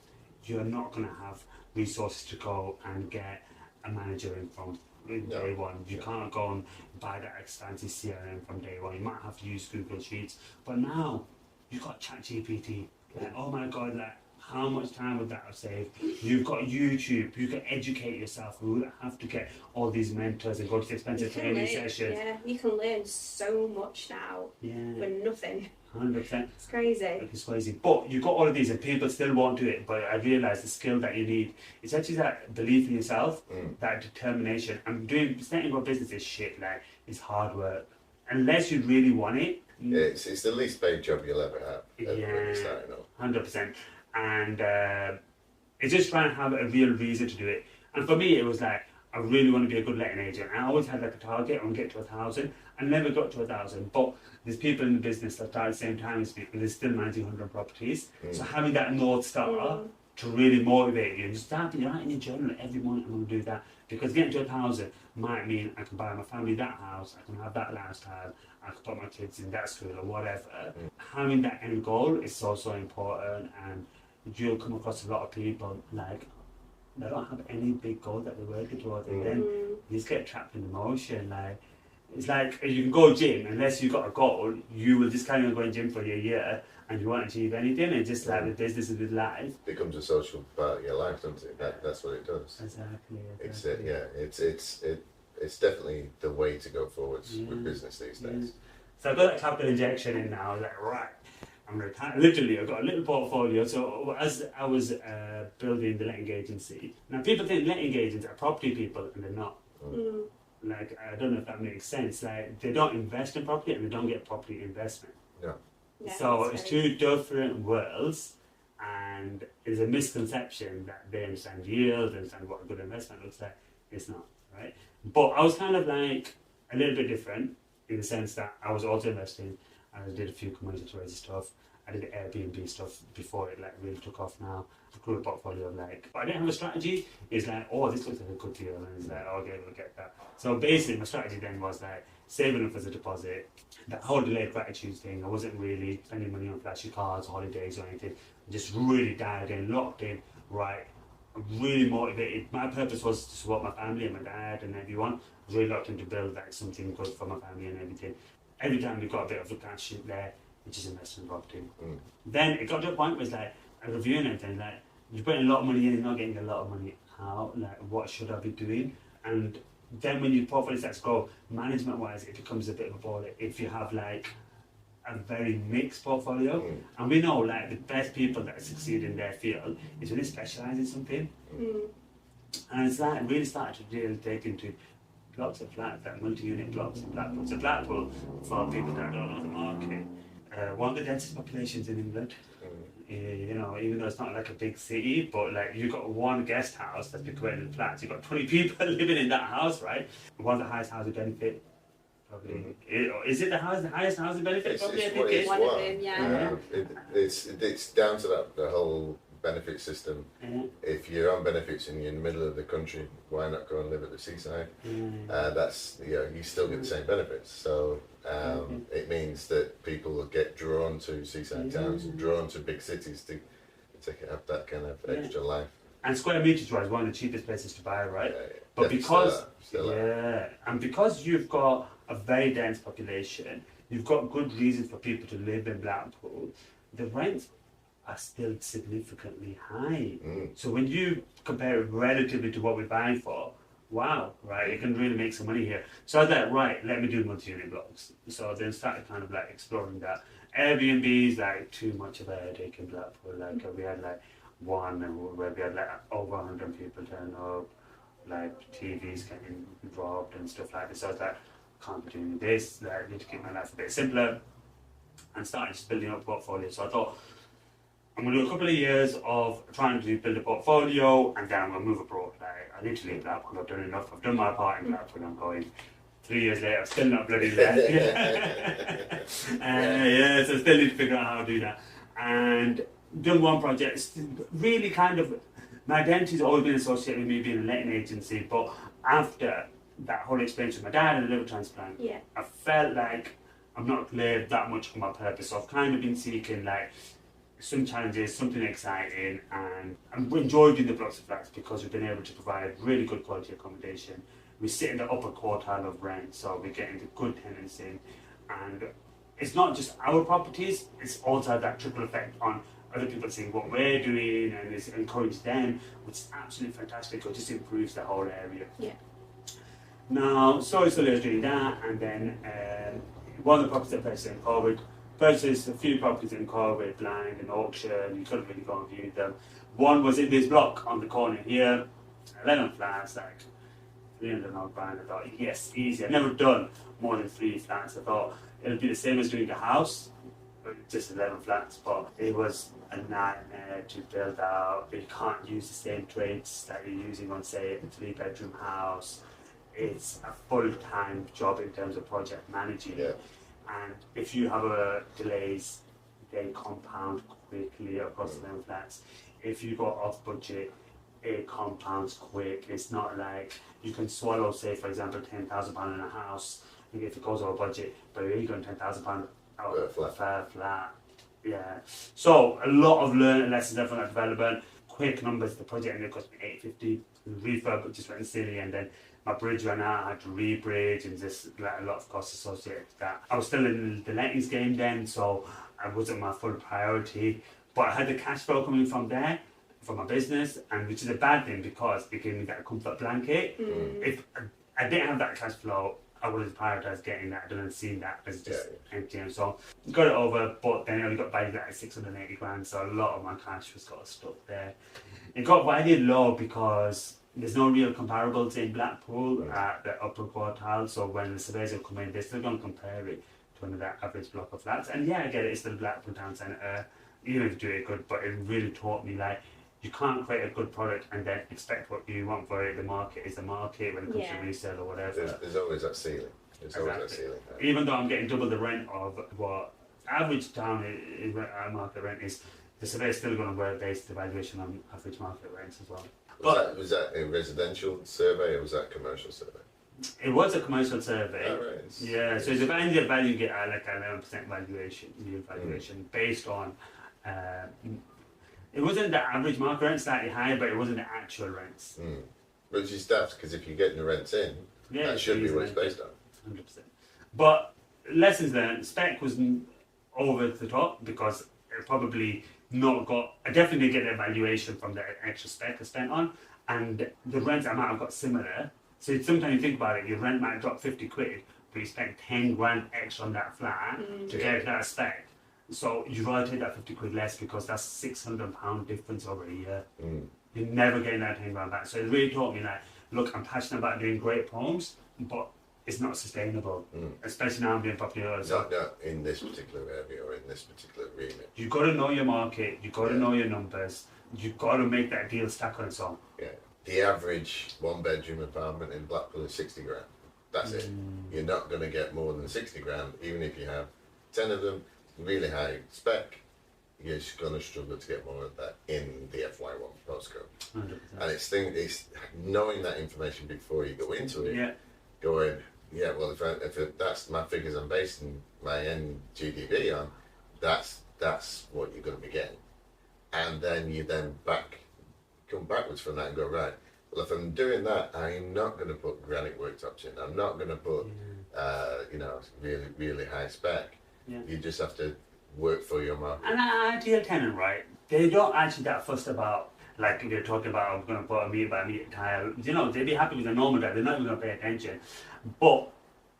you're not going to have resources to go and get a manager in from day one. You can't go and buy that expensive CRM from day one. You might have to use Google Sheets, but now you've got ChatGPT. Like, oh my God, like, how much time would that have saved? You've got YouTube, you can educate yourself. You wouldn't have to get all these mentors and go to expensive training sessions. Yeah, you can learn so much now for nothing. 100%. It's crazy. It's crazy. But you've got all of these and people still won't do it. But I realise the skill that you need, it's actually that belief in yourself, that determination. And starting a business is shit, like, it's hard work. Unless you really want it. It's the least paid job you'll ever have. When you're starting off. 100%. And it's just trying to have a real reason to do it. And for me, it was like, I really want to be a good letting agent. I always had like a target, I want to get to 1,000. I never got to 1,000, but there's people in the business that started at the same time as me, and they're still managing 100 properties. So having that North Star to really motivate you, and just start writing in your journal every morning, I'm going to do that. Because getting to 1,000 might mean I can buy my family that house, I can have that lifestyle, I can put my kids in that school or whatever. Having that end goal is so important, and you'll come across a lot of people like, they don't have any big goal that they're working towards, and then you just get trapped in emotion. Like, it's like you can go gym, unless you've got a goal, you will just carry on going gym for a year and you won't achieve anything. It's just like with business and with life. It becomes a social part of your life, doesn't it? That's what it does. Exactly. It's definitely the way to go forwards with business these days. So I've got that capital injection in now. I was like, right, I'm going to literally, I've got a little portfolio. So as I was building the letting agency, now people think letting agents are property people, and they're not. Like, I don't know if that makes sense. Like, they don't invest in property and they don't get property investment. No. Yeah, So it's two different worlds, and there's a misconception that they understand yield, understand what a good investment looks like. It's not, right? But I was kind of like a little bit different in the sense that I was also investing. I did a few commercial tourism stuff. I did the Airbnb stuff before it like really took off now. I grew a portfolio of like, but I didn't have a strategy. It's like, oh, this looks like a good deal, and it's like, oh, okay, we'll get that. So basically, my strategy then was like saving enough as a deposit. That whole delayed gratitude thing, I wasn't really spending money on flashy cars, holidays, or anything. Just really dialed in, locked in, right. I'm really motivated. My purpose was to support my family and my dad and everyone. I was really locked in to build like something good for my family and everything. Every time we got a bit of a cash in there, we just invested in property. Then it got to a point where it's like, I'm reviewing everything, like, you're putting a lot of money in, you're not getting a lot of money out, like, what should I be doing? And then when your portfolio starts to grow, management-wise, it becomes a bit of a ball if you have, like, a very mixed portfolio. And we know, like, the best people that succeed in their field is when they specialise in something. And it's like, really started to really take into blocks of flats, like multi-unit blocks in Blackpool. So Blackpool, for people that don't know the market, one of the densest populations in England. You know, even though it's not like a big city, but like you've got one guest house that's been converted into flats. You've got 20 people living in that house, right? One of the highest housing benefit. Probably. Is it the highest housing benefit? Probably, I think it's one of them. Yeah. It's down to the whole benefit system. If you're on benefits and you're in the middle of the country, why not go and live at the seaside? That's, you know, you still get the same benefits. So it means that people will get drawn to seaside towns and drawn to big cities to have that kind of extra life. And square meters wise, one of the cheapest places to buy, right? But Definitely because still are. and because you've got a very dense population, you've got good reasons for people to live in Blackpool. The rents are still significantly high. So when you compare it relatively to what we're buying for, wow, right, you can really make some money here. So I was like, right, let me do multi-unit blocks. So I then started kind of like exploring that. Airbnb is like too much of a headache in Blackpool. Like we had like one where we had like over 100 people turn up, like TVs getting dropped and stuff like this. So I was like, can't be doing this, like, I need to keep my life a bit simpler, and started just building up a portfolio. So I thought, I'm going to do a couple of years of trying to build a portfolio, and then I'm going to move abroad. Like, I need to leave Blackpool, I've done enough, I've done my part in Blackpool, I'm going. 3 years later, I've still not bloody left. So I still need to figure out how to do that. And done one project, really kind of, my identity's always been associated with me being a letting agency, but after that whole experience with my dad and the liver transplant, I felt like I'm not clear that much on my purpose. So I've kind of been seeking like some challenges, something exciting, and I've enjoyed doing the blocks of flats because we've been able to provide really good quality accommodation. We sit in the upper quartile of rent, so we're getting the good tenants in, and it's not just our properties, it's also that triple effect on other people seeing what we're doing and it's encouraged them, which is absolutely fantastic. It just improves the whole area. Yeah. Now, slowly I was doing that, and then one of the properties I purchased in COVID, purchased a few properties in COVID, blind and auction, you couldn't really go and view them. One was in this block on the corner here, 11 flats, like 300 odd grand. I thought, yes, easy. I've never done more than 3 flats. I thought it'll be the same as doing a house, but just 11 flats. But it was a nightmare to build out. You can't use the same trades that you're using on, say, a 3-bedroom house. It's a full-time job in terms of project managing. Yeah. And if you have delays, they compound quickly across the flats. If you go off budget, it compounds quick. It's not like you can swallow, say, for example, £10,000 in a house, and if it goes over budget, but you're only going £10,000 out of a fair flat. Yeah. So a lot of learning lessons there from that development. Quick numbers, the project ended up cost me $850. Refurb just went silly, and then my bridge ran out, I had to re-bridge, and just like a lot of costs associated with that. I was still in the lettings game then, so it wasn't my full priority. But I had the cash flow coming from there, from my business, and which is a bad thing because it gave me that comfort blanket. If I didn't have that cash flow, I would have prioritized getting that done and seeing that as just empty. And so got it over, but then I only got valued at 680 grand, so a lot of my cash was got stuck there. It got valued low because there's no real comparables in Blackpool at the upper quartile, so when the surveys will come in, they're still going to compare it to another average block of flats. And yeah, I get it, it's still Blackpool town centre, even if you do it good, but it really taught me, like, you can't create a good product and then expect what you want for it. The market is the market when it comes to resale or whatever. There's always that ceiling. There's always that ceiling. Even though I'm getting double the rent of what average town market rent is, the surveyor's still going to base the valuation on average market rents as well. Was that a residential survey or was that a commercial survey? It was a commercial survey. Oh, right. Yeah, so it's a value you get like 11% valuation, based on. It wasn't the average market rent, slightly higher, but it wasn't the actual rents. Which is daft because if you're getting the rents in, that should be what it's based on. 100%. But lessons learned, spec was over the top because it probably not got. I definitely get the valuation from the extra spec I spent on, and the rents I might have got similar. So sometimes you think about it, your rent might drop 50 quid, but you spent 10 grand extra on that flat to get that spec. So you rather take that 50 quid less because that's £600 difference over a year. You're never getting that 10 grand back. So it really taught me like, look, I'm passionate about doing great homes, but it's not sustainable, especially now I'm doing property owners. Not in this particular area or in this particular remit. You've got to know your market, you've got to know your numbers, you've got to make that deal stack on its own. Yeah. The average 1-bedroom apartment in Blackpool is 60 grand. That's it. You're not going to get more than 60 grand, even if you have 10 of them, really high spec. You're just going to struggle to get more of that in the FY1 postcode. 100%. And it's knowing that information before you go into it, going, well, if that's my figures I'm basing my NGDV on, that's what you're going to be getting. And then you come backwards from that and go, right, well, if I'm doing that, I'm not going to put granite worktops in. I'm not going to put, really, really high spec. You just have to work for your market. And an ideal tenant, right, they don't actually that fussed about, like they're talking about, I'm going to put a meter by meter tile. They'd be happy with a normal tile. They're not even going to pay attention. But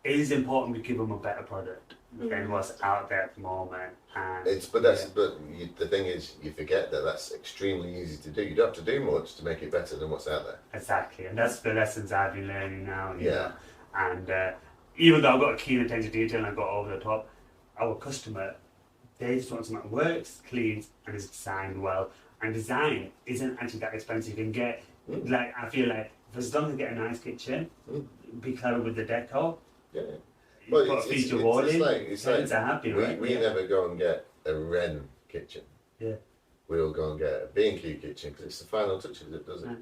it is important we give them a better product than what's out there at the moment. And the thing is, you forget that that's extremely easy to do. You don't have to do much to make it better than what's out there. Exactly, and that's the lessons I've been learning now. You know? And even though I've got a keen attention to detail and I've got over the top, our customer, they just want something that works, cleans, and is designed well. And design isn't actually that expensive. You can get, like, I feel like, as long as you get a nice kitchen, be clever with the decor. Well, put a feature wall in. It's like are happy, right? We never go and get a Wren kitchen. We'll go and get a B&Q kitchen because it's the final touches it, doesn't it?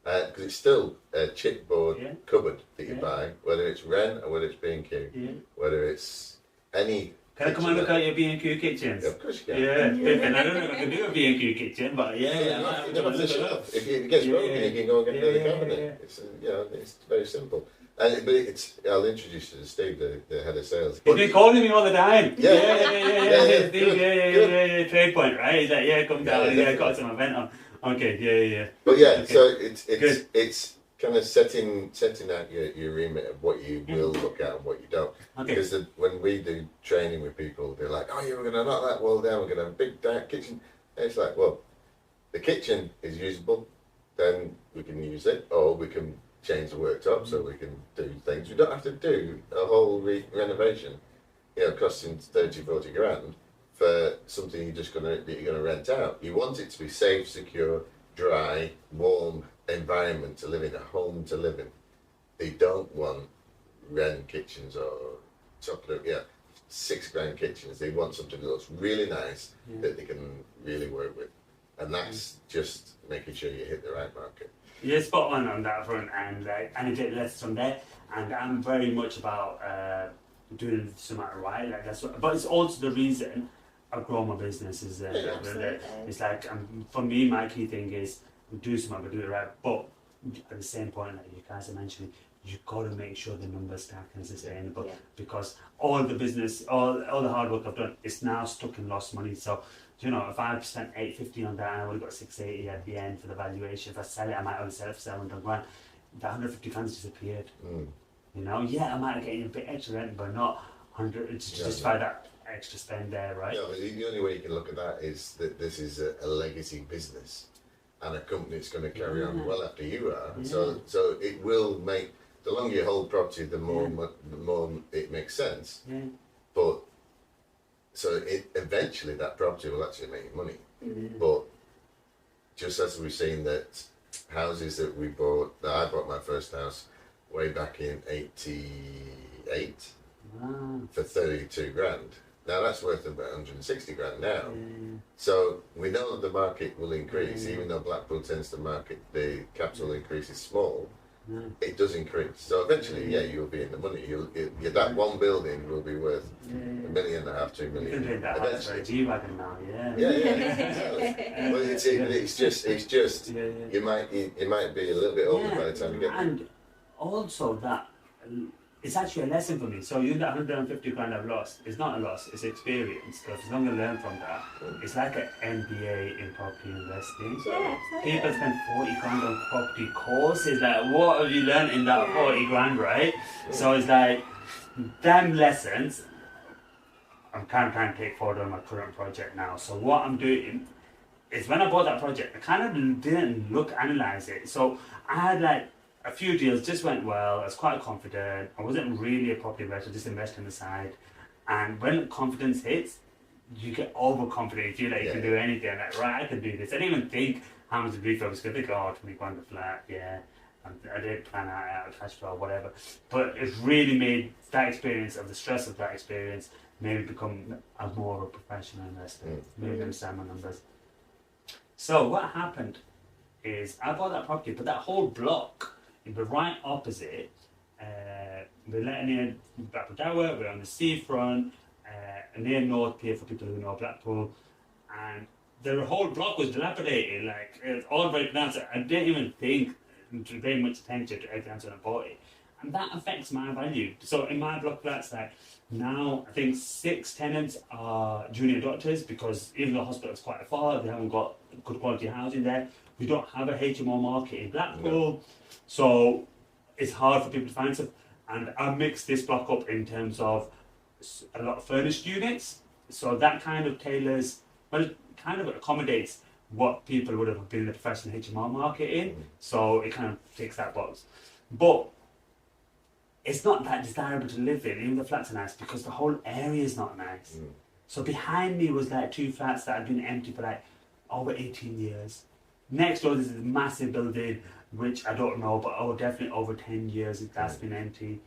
Because it's still a chipboard cupboard that you buy, whether it's Wren or whether it's B&Q, whether it's any. Can I come and look at your B&Q kitchens? Of course you can. And I don't know if I can do a B&Q kitchen, but you don't have to shut up. If it gets broken, you can go and get another cabinet. It's very simple. I'll introduce you to Steve, the head of sales. He's been calling me all the time. Yeah. Yeah. Trade point, right? He's like, yeah, come down. Yeah, got some event on. Okay, yeah. But yeah, Okay. so it's kind of setting out your remit of what you will look at and what you don't. Okay. Because when we do training with people, they're like, oh yeah, we're going to knock that wall down, we're going to have a big dark kitchen. And it's like, well, the kitchen is usable, then we can use it, or we can change the worktop so we can do things. We don't have to do a whole renovation, costing 30, 40 grand for something that you're gonna rent out. You want it to be safe, secure, dry, warm environment to live in, a home to live in. They don't want Wren kitchens or chocolate, £6 grand kitchens. They want something that looks really nice that they can really work with. And that's just making sure you hit the right market. You're spot on that front, and I take lessons from there. And I'm very much about doing something right. Like that's what, but it's also the reason I grow my business. It's like for me, my key thing is do something, but do it right. But at the same point, like you guys are mentioning, you've got to make sure the numbers stack and sustainable, because all the business, all the hard work I've done is now stuck in lost money. So, if I spent $850 on that, I would have got $680 at the end for the valuation. If I sell it, I might only sell it for 700 grand. The 150 grand disappeared. I might get a bit extra rent, but not 100 to justify that extra spend there, right? No, the only way you can look at that is that this is a legacy business, and a company that's going to carry on well after you are. Yeah. So it will make, the longer you hold property, the more it makes sense. Yeah. But so eventually that property will actually make money. But just as we've seen that houses that I bought my first house way back in '88 for 32 grand. Now that's worth about 160 grand now. So we know the market will increase, even though Blackpool tends to market the capital increase is small. It does increase. So eventually, you'll be in the money. That one building will be worth $1.5 million, $2 million. You can take that house for a G-Wagon now, Well, it's just you might be a little bit older by the time you get there. And also that it's actually a lesson for me. So that 150 grand I've lost, it's not a loss, it's experience. Because as long as I learn from that, it's like an MBA in property investing. People spend 40 grand on property courses. Like, what have you learned in that 40 grand, right? So it's like, them lessons, I'm kind of trying to take forward on my current project now. So what I'm doing is, when I bought that project, I kind of didn't analyze it. So I had a few deals just went well. I was quite confident. I wasn't really a property investor, just investing on the side. And when confidence hits, you get overconfident. You feel like you can do anything. Like, right, I can do this. I didn't even think how much the brief I was going to think, 20 grand a flat, I did plan out cash flow, whatever. But it really made that experience, of the stress of that experience, made me become more of a professional investor. Made me understand my numbers. So what happened is, I bought that property, but that whole block, the right opposite, we're letting in Blackpool Tower, we're on the seafront, near North Pier for people who know Blackpool, and the whole block was dilapidated, it was all very pronounced. I didn't even think to pay much attention to everything when I bought it, and that affects my value. So in my block flats, now I think 6 tenants are junior doctors, because even though the hospital's quite far, they haven't got good quality housing there. We don't have a HMO market in Blackpool, so it's hard for people to find stuff. And I mixed this block up in terms of a lot of furnished units, so that kind of it kind of accommodates what people would have been in the professional HMO market in, so it kind of ticks that box. But it's not that desirable to live in, even the flats are nice, because the whole area is not nice. So behind me was 2 flats that had been empty for over 18 years. Next door, there's a massive building, which I don't know, but definitely over 10 years that's been empty.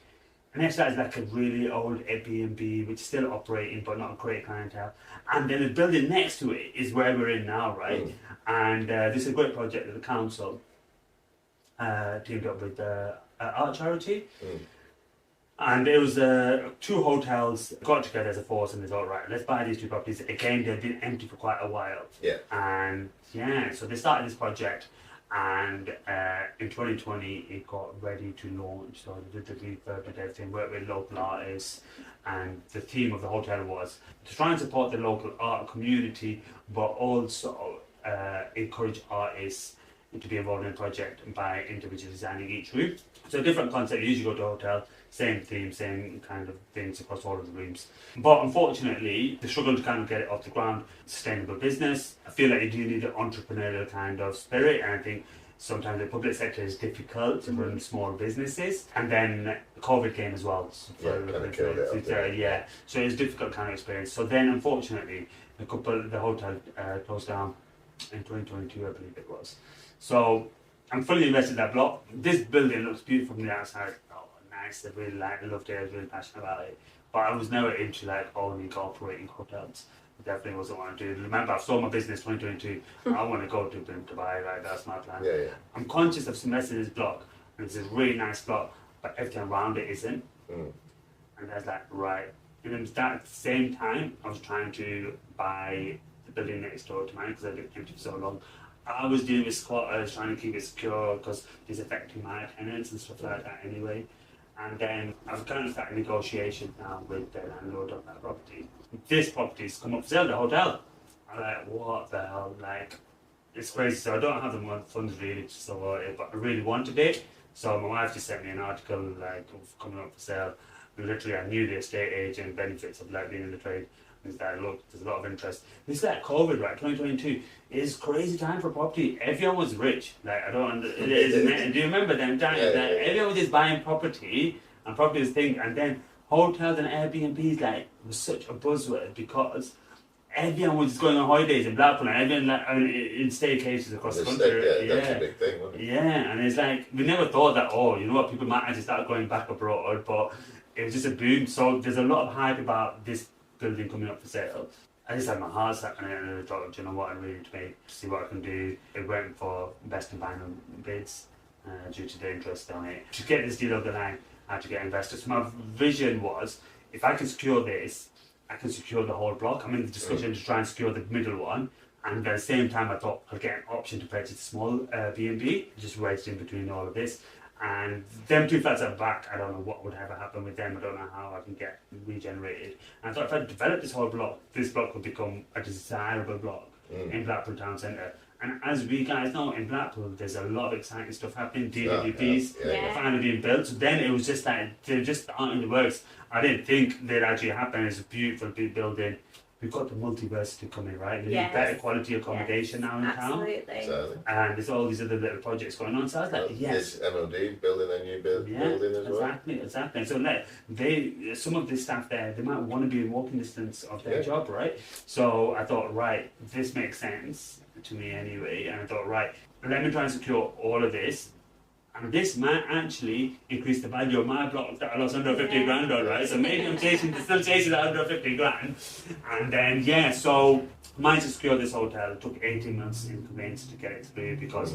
And next to that is a really old Airbnb, which is still operating, but not a great clientele. And then the building next to it is where we're in now, right? And this is a great project that the council teamed up with the art charity. And it was 2 hotels got together as a force, and they thought, right, let's buy these 2 properties. Again, they've been empty for quite a while. And so they started this project, And in 2020, it got ready to launch. So they did the refurb and everything, worked with local artists. And the theme of the hotel was to try and support the local art community, but also encourage artists to be involved in the project by individually designing each room. So a different concept. You usually go to a hotel, same theme, same kind of things across all of the rooms. But unfortunately, they struggled to kind of get it off the ground. Sustainable business. I feel like you do need an entrepreneurial kind of spirit, and I think sometimes the public sector is difficult to run small businesses. And then COVID came as well. Kind of killed it. Yeah, so it was a difficult kind of experience. So then, unfortunately, the hotel closed down in 2022, I believe it was. So I'm fully invested in that block. This building looks beautiful from the outside. Oh, nice. I really loved it. I was really passionate about it. But I was never into like owning operating hotels. Definitely wasn't what I do. Remember, I sold my business 2022. I want to go to Dubai. Like that's my plan. Yeah. I'm conscious of investing in this block, and it's a really nice block, but everything around it isn't. And that's like right. And then at the same time, I was trying to buy the building next door to mine because I'd been empty for so long. I was dealing with squatters, trying to keep it secure because it's affecting my tenants and stuff like that anyway. And then I've kind of started negotiations now with the landlord of that property. This property's come up for sale, the hotel. I'm like, what the hell? Like, it's crazy. So I don't have the funds really to support it, but I really wanted it. So my wife just sent me an article like of coming up for sale. And literally, I knew the estate agent benefits of like being in the trade. Is that look, there's a lot of interest. This is like COVID, right? 2022 is crazy time for property. Everyone was rich. Like do you remember them times? Everyone was just buying property, and property was thing. And then hotels and Airbnbs like was such a buzzword because everyone was just going on holidays in Blackpool, and everyone in staycations across the country. That's a big thing, wasn't it? Yeah, and it's like we never thought that. Oh, you know what? People might actually start going back abroad, but it was just a boom. So there's a lot of hype about this building coming up for sale. I just had my heart set on it, and I thought, you know what, I really need to see what I can do. It went for best and final bids due to the interest on it. To get this deal over the line, I had to get investors. So my vision was, if I can secure this, I can secure the whole block. I'm in the discussion to try and secure the middle one. And at the same time, I thought I'd get an option to purchase a small B&B, just wedged in between all of this. And them two flats at the back, I don't know what would ever happen with them. I don't know how I can get regenerated. And I thought if I develop this whole block, this block would become a desirable block in Blackpool Town Centre. And as we guys know, in Blackpool, there's a lot of exciting stuff happening. DWPs finally being built. So then it was just like, they're just aren't in the works. I didn't think they'd actually happen. It's a beautiful big building. We've got the multiversity coming, right? We need better quality accommodation now in town. Absolutely. And there's all these other little projects going on. So I was like, yes. There's MOD building a new building as well. Exactly. So like, some of the staff there, they might want to be in walking distance of their job, right? So I thought, right, this makes sense to me anyway. And I thought, right, let me try and secure all of this. And this might actually increase the value of my block that I lost under 50 grand on, right? So maybe I'm still chasing that under 50 grand. And then, so mine to secure this hotel. It took 18 months in conveyance to get it through because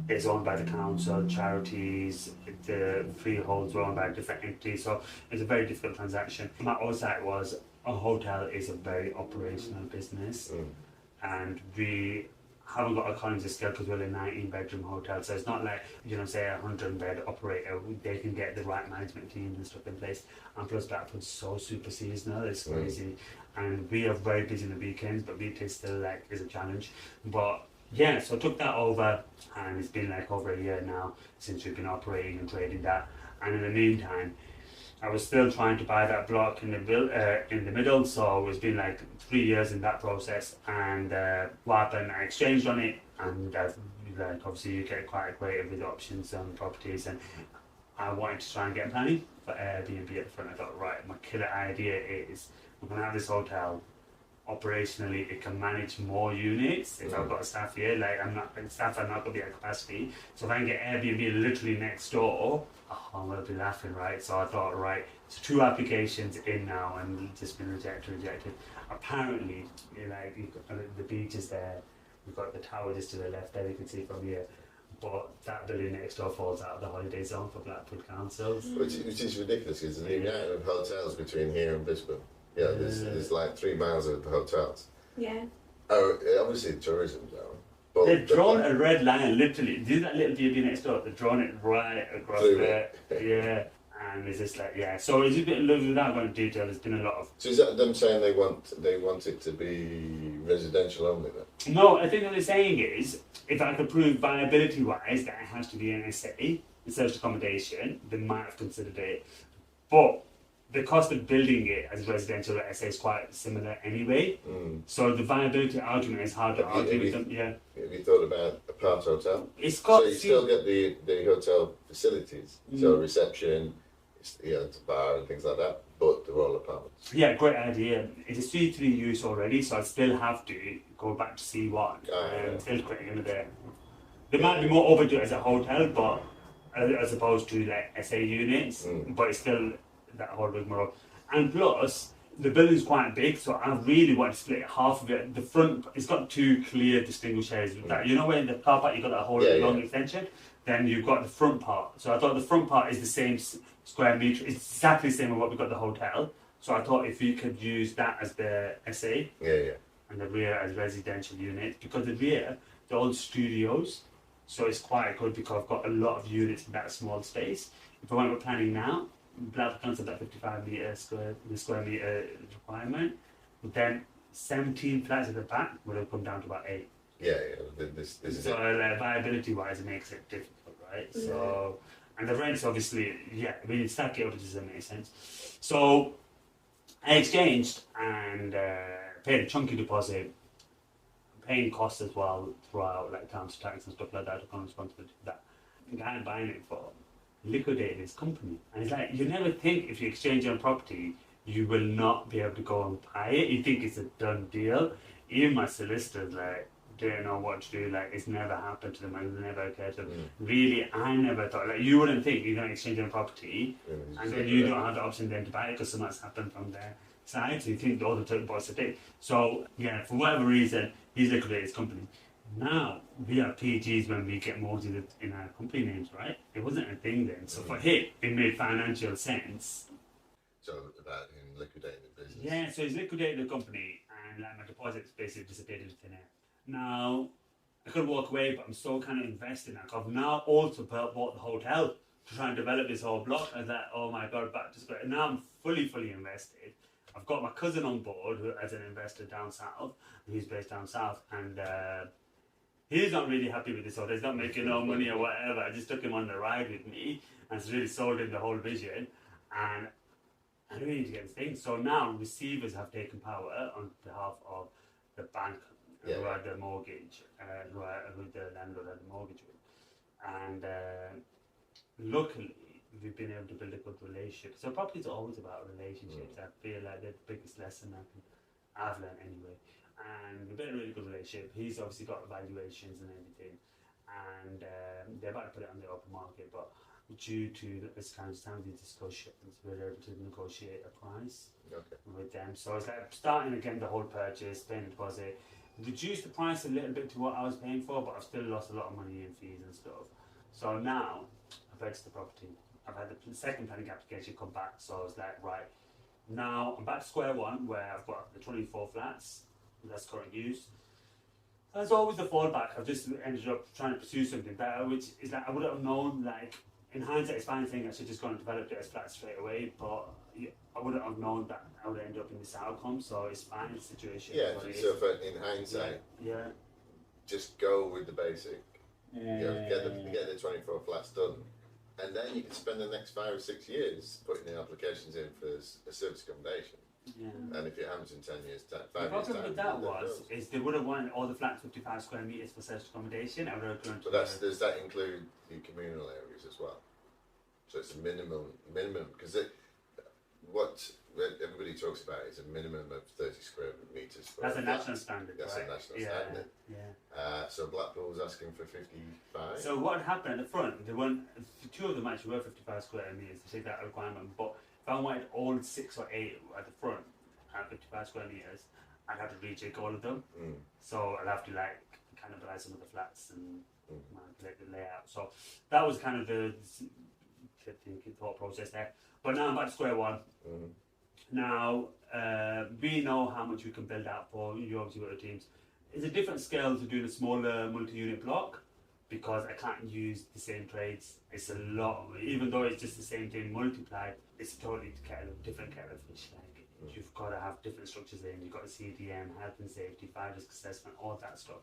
it's owned by the council, charities, the freeholds were owned by different entities. So it's a very difficult transaction. My oversight was a hotel is a very operational business. And we haven't got economies of scale because we're a 19-bedroom hotel, so it's not like, say a 100-bed operator, they can get the right management teams and stuff in place. And plus Blackpool's so super seasonal, it's crazy. And we are very busy on the weekends, but weekdays still is a challenge. But so I took that over, and it's been over a year now since we've been operating and trading that. And in the meantime, I was still trying to buy that block in the middle, so it's been 3 years in that process. And what happened, I exchanged on it, and obviously you get quite creative with options on properties, and I wanted to try and get planning for Airbnb at the front. I thought, right, my killer idea is we're going to have this hotel. Operationally, it can manage more units. If I've got staff here, staff are not going to be at capacity. So if I can get Airbnb literally next door, I'm going to be laughing, right? So I thought, right, so 2 applications in now and just been rejected. Apparently, the beach is there. We've got the tower just to the left there, you can see from here. But that building next door falls out of the holiday zone for Blackpool councils. Which is ridiculous, isn't it? The amount of hotels between here and Brisbane. There's 3 miles of hotels. Yeah. Oh, obviously tourism zone. But They've drawn a red line, literally. Do that little BB next door? They've drawn it right across there. Yeah. And it's just like, yeah. So it's a bit, without going into detail, there's been a lot of... So is that them saying they want it to be residential only then? No, I think what they're saying is, if I could prove viability-wise that it has to be an SA, service accommodation, they might have considered it. But the cost of building it as residential or SA is quite similar anyway. So the viability argument is hard to argue with them. Yeah. Have you thought about a part hotel? It's got... So you still get the hotel facilities, so reception, the bar and things like that, but they're all apartments. Yeah, great idea. It is C3 use already, so I still have to go back to C1 and still creating another. There might be more overdue as a hotel, but as opposed to like SA units, but it's still that whole rigmarole. And plus, the building's quite big, so I really want to split half of it. The front, it's got two clear distinguished areas. That, you know, where in the car park you've got that whole long extension, then you've got the front part. So I thought the front part is the same square metre, it's exactly the same as what we got the hotel. So I thought if we could use that as the SA, and the rear as residential units, because the rear, they're all studios, so it's quite good because I've got a lot of units in that small space. If I went with planning now, Blackpools have that 55 metre square metre requirement, but then 17 flats at the back would have come down to about 8. This is so viability wise it makes it difficult, right? So, and the rents obviously, when you stack it up, it doesn't make sense. So I exchanged and paid a chunky deposit, paying costs as well throughout, like council tax and stuff like that, to come responsibility for that. The guy I'm buying it for liquidated his company, and it's like, you never think if you exchange on property you will not be able to go and buy it. You think it's a done deal. Even my solicitors like didn't know what to do. Like, it's never happened to them and it never occurred to them. Really, I never thought, like, you wouldn't think you're going to exchange on property and then you don't have the option then to buy it because something's happened from their side. So you think all the took boss a day. So yeah, for whatever reason, he's liquidated his company. Now we are PGs when we get mortgages in our company names, right? It wasn't a thing then. So for him, it made financial sense. So about him liquidating the business. Yeah, so he's liquidated the company and like my deposits basically disappeared into thin air. Now I could walk away, but I'm so kind of invested now. I've now also bought the hotel to try and develop this whole block. I was like, oh my god, back to square. And now I'm fully invested. I've got my cousin on board who, as an investor down south. He's based down south, and he's not really happy with this hotel. He's not making no money or whatever. I just took him on the ride with me and it's really sold him the whole vision. And I really need to get this thing. So now receivers have taken power on behalf of the bank who had the mortgage, who the landlord had the mortgage with. And luckily, we've been able to build a good relationship. So property is always about relationships. I feel like the biggest lesson I've learned anyway. And we've built a really good relationship. He's obviously got valuations and everything. And they're about to put it on the open market, but due to this kind of discussions, we're able to negotiate a price with them. So it's like starting again the whole purchase, paying the deposit, reduced the price a little bit to what I was paying for, but I've still lost a lot of money in fees and stuff. So now I've purchased the property. I've had the second planning application come back, so I was like, right, now I'm back to square one where I've got the 24 flats that's current use. As always, the fallback, I've just ended up trying to pursue something better, which is that I would have known, like, in hindsight, it's fine thing I should just go and develop it as flats straight away, but I wouldn't have known that I would end up in this outcome, so it's fine, the situation. Yeah, so for, in hindsight, just go with the basic. Get the 24 flats done, and then you can spend the next 5 or 6 years putting the applications in for a service accommodation. And if it happens in 10 years, 5 years time. The problem with that is they would have wanted all the flats 55 square metres for service accommodation. I would have gone to. But does that include the communal areas as well? So it's a minimum because what everybody talks about is a minimum of 30 square metres. That's a national standard. That's right? a national standard. So Blackpool's asking for 55. So what happened at the front? They weren't. 2 of them actually were 55 square metres. They take that requirement, but if I wanted all 6 or 8 at the front at 55 square metres, I'd have to rejig all of them. So I'd have to like cannibalize some of the flats and manipulate the layout. So that was kind of the thought process there. But now I'm back to square one. Now we know how much we can build out for. You obviously got the teams. it's a different scale to doing a smaller multi-unit block because I can't use the same trades. It's a lot, even though it's just the same thing multiplied, it's totally different kettle of fish. Like you've got to have different structures in, you've got CDM, health and safety, fire risk assessment, all that stuff.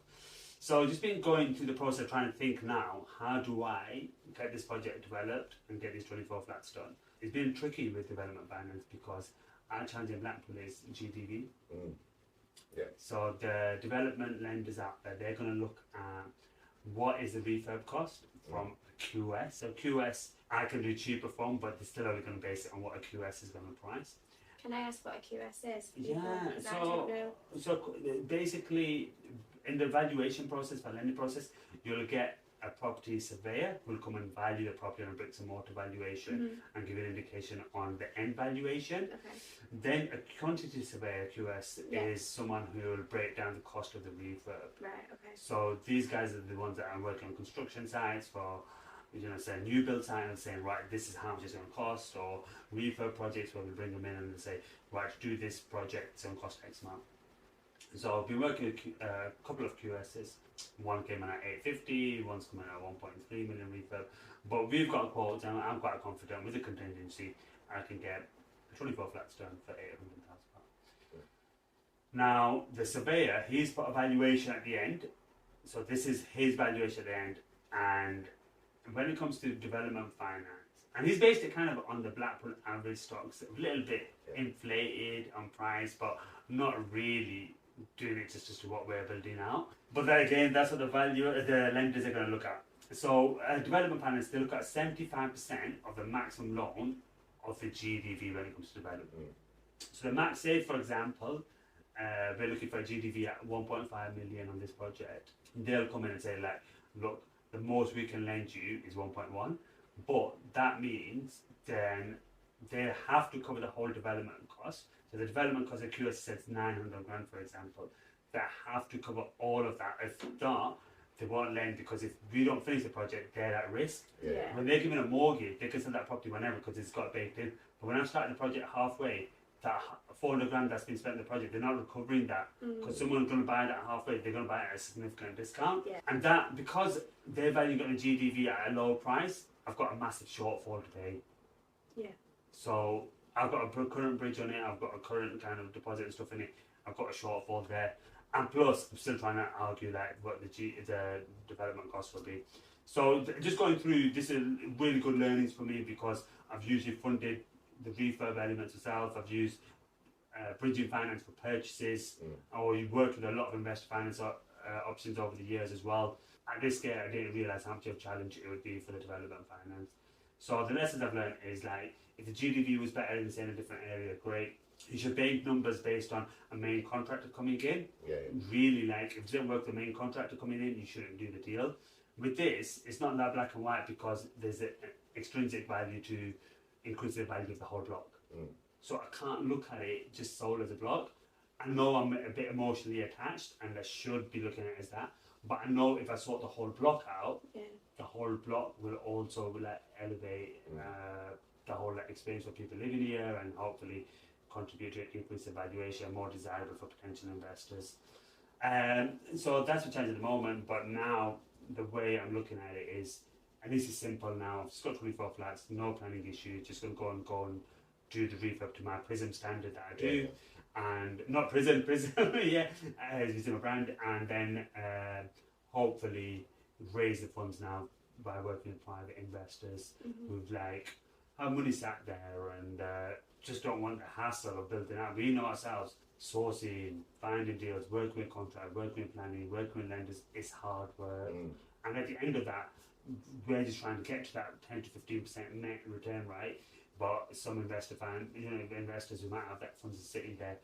So just been going through the process of trying to think now, how do I get this project developed and get these 24 flats done? It's been tricky with development finance because our challenge in Blackpool is GDV. Yeah. So the development lenders out there, they're going to look at what is the refurb cost from a QS. So QS, I can do cheaper from, but they're still only going to base it on what a QS is going to price. Can I ask what a QS is? For Yeah, people? I don't know. so basically, in the valuation process, for lending process, you'll get a property surveyor who will come and value the property on a bricks and mortar valuation and give an indication on the end valuation. Okay. Then a quantity surveyor, QS, is someone who will break down the cost of the refurb. Right, okay. So these guys are the ones that are working on construction sites for, say a new build site and saying, right, this is how much it's going to cost, or refurb projects where we bring them in and they say, right, to do this project, it's going to cost X amount. So I've been working with a couple of QSs. One came in at 850, one's coming in at 1.3 million refurb. But we've got quotes, and I'm quite confident with the contingency, I can get 24 flats done for £800,000. Now, the surveyor, he's put a valuation at the end. So this is his valuation at the end. And when it comes to development finance, and he's based it kind of on the Blackpool average stocks, a little bit inflated on price, but not really doing it just to what we're building out. But then again, that's what the lenders are going to look at. So development finance, they look at 75% of the maximum loan of the GDV when it comes to development. So the max, say for example, we're looking for a GDV at 1.5 million on this project. They'll come in and say, like, look, the most we can lend you is 1.1, but that means then they have to cover the whole development cost. So the development cost of QS says 900 grand, for example. They have to cover all of that. If not, they won't lend, because if we don't finish the project, they're at risk. Yeah. When they're given a mortgage, they can sell that property whenever because it's got baked in. But when I'm starting the project halfway, that 400 grand that's been spent on the project, they're not recovering that, because someone's going to buy that halfway, they're going to buy it at a significant discount. Yeah. And that, because they're valuing on a GDV at a low price, I've got a massive shortfall to pay. Yeah. So I've got a current bridge on it, I've got a current kind of deposit and stuff in it, I've got a shortfall there. And plus, I'm still trying to argue like what the development cost will be. So just going through, this is really good learnings for me, because I've usually funded the refurb elements myself. I've used bridging finance for purchases, or you've worked with a lot of investor finance options over the years as well. At this scale, I didn't realise how much of a challenge it would be for the development finance. So the lessons I've learned is, like, if the GDV was better in, say, in a different area, great. You should base numbers based on a main contractor coming in. Really, like, if it didn't work, the main contractor coming in, you shouldn't do the deal. With this, it's not that black and white, because there's an extrinsic value to increase the value of the whole block. So I can't look at it just solely as a block. I know I'm a bit emotionally attached, and I should be looking at it as that. But I know if I sort the whole block out, the whole block will also elevate the whole experience for people living here, and hopefully contribute to increase the valuation, more desirable for potential investors. So that's the challenge at the moment. But now the way I'm looking at it is, and this is simple now, I've just got 24 flats, no planning issue, just going to go and do the refurb to my Prism standard that I do. And not Prism, using a brand, and then hopefully raise the funds now by working with private investors who've have money sat there and just don't want the hassle of building out. We know ourselves, sourcing, finding deals, working with contract, working with planning, working with lenders, it's hard work. And at the end of that, we're just trying to get to that 10 to 15% net return, right? But some investors who might have that funds sitting there,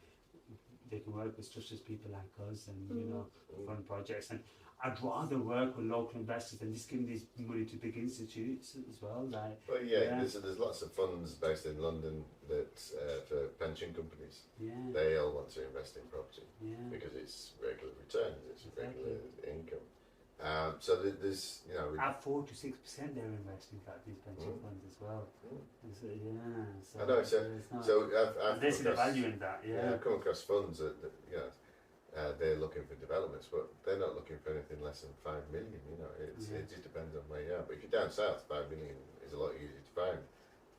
they can work with such as people like us and fund projects. And I'd rather work with local investors than just giving this money to big institutes as well. There's lots of funds based in London that for pension companies. They all want to invest in property because it's regular returns, it's regular income. So there's, at 4 to 6% they're investing at these pension funds as well. I know. So I've they see the value in that. I've come across funds that they're looking for developments, but they're not looking for anything less than 5 million. You know, it just depends on where you are. But if you're down south, 5 million is a lot easier to find.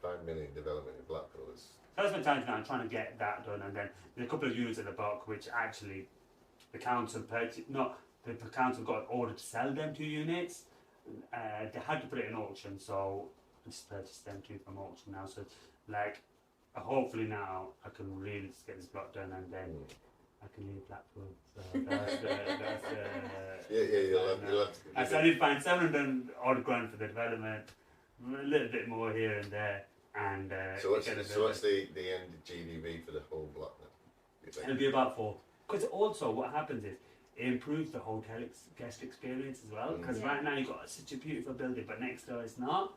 5 million development in Blackpool is. So that's my time now. I'm trying to get that done, and then there's a couple of units at the back which actually the council purchased. Not the council got an order to sell them 2 units. They had to put it in auction, so I just purchased them 2 from auction now. So like, hopefully now I can really just get this block done, and then I can leave Blackpool. So You'll have to. I need to find 700 odd grand for the development, a little bit more here and there, and So what's the end GDV for the whole block then? It'll be about 4. Because also what happens is it improves the hotel guest experience as well. Because right now you've got such a beautiful building, but next door it's not.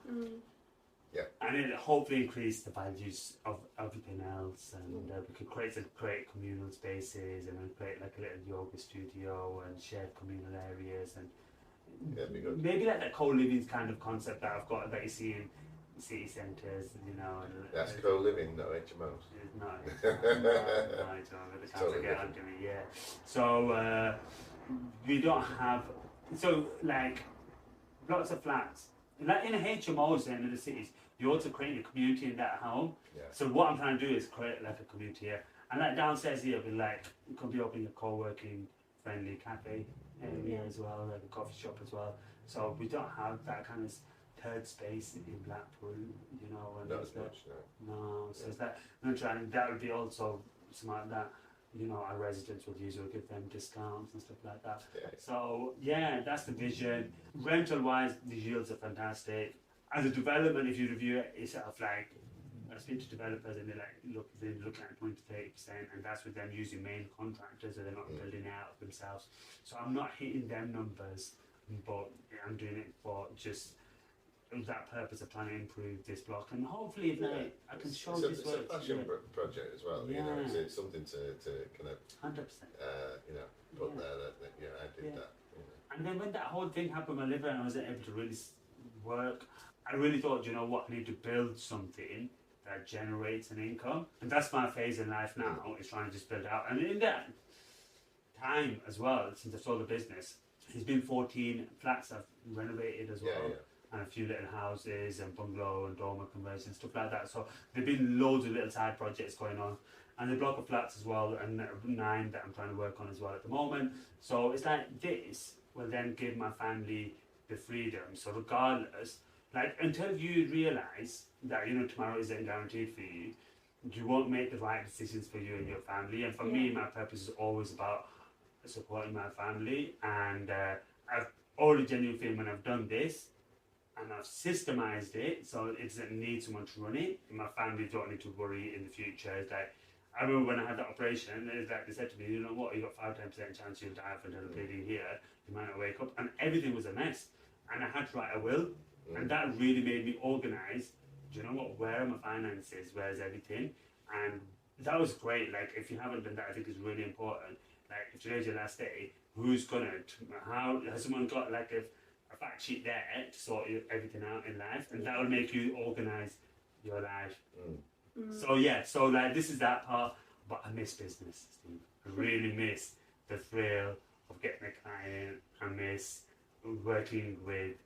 Yeah. And it'll hopefully increase the values of everything else, and we could create communal spaces, and then create like a little yoga studio and shared communal areas, and that'd be good. maybe like that co-living kind of concept that I've got that you see in city centres, you know. And That's co-living, not HMOs. It's not. It's not. The council get onto me, yeah. So we don't have. So like lots of flats. Like in HMOs in the cities, you also create a community in that home. Yeah. So what I'm trying to do is create like a community here. And like downstairs here, we like it could be opening a co-working friendly cafe area as well, like a coffee shop as well. So we don't have that kind of third space in Blackpool, you know. And Not as much, no. No, so it's like I'm trying. That would be also something like that. You know, our residents would use, we'll give them discounts and stuff like that. Yeah. So yeah, that's the vision. Rental wise, the yields are fantastic. As a development, if you review it, it's sort of like I speak to developers and they're looking at 20 to 30%, and that's with them using main contractors, so they're not building it out themselves. So I'm not hitting them numbers, but I'm doing it for just that purpose of trying to improve this block, and hopefully I can show this work. It's a passion project as well. You know, it's something to kind of 100%. You know, put there that I did that. You know. And then when that whole thing happened with my liver and I wasn't able to really work, I really thought, you know what, I need to build something that generates an income, and that's my phase in life now. Is trying to just build out, and in that time as well, since I sold the business, there's been 14 flats I've renovated as well. And a few little houses and bungalow and dormer conversions, stuff like that. So there've been loads of little side projects going on, and the block of flats as well, and 9 that I'm trying to work on as well at the moment. So it's like this will then give my family the freedom. So regardless, like until you realise that tomorrow isn't guaranteed for you, you won't make the right decisions for you and your family. And for me, my purpose is always about supporting my family, and I've already genuinely feel when I've done this. And I've systemized it, so it doesn't need someone to run it. And my family don't need to worry in the future. It's like, I remember when I had that operation, it's like they said to me, you know what, you got 5-10% chance you'll die from the bleeding here. You might not wake up. And everything was a mess. And I had to write a will. And that really made me organise. Do you know what, where are my finances? Where's everything? And that was great. Like, if you haven't done that, I think it's really important. Like, if today's your last day, who's gonna, how, has someone got like a fact sheet there to sort everything out in life, and that will make you organise your life. So like this is that part, but I miss business, Steve. I really miss the thrill of getting a client. I miss working with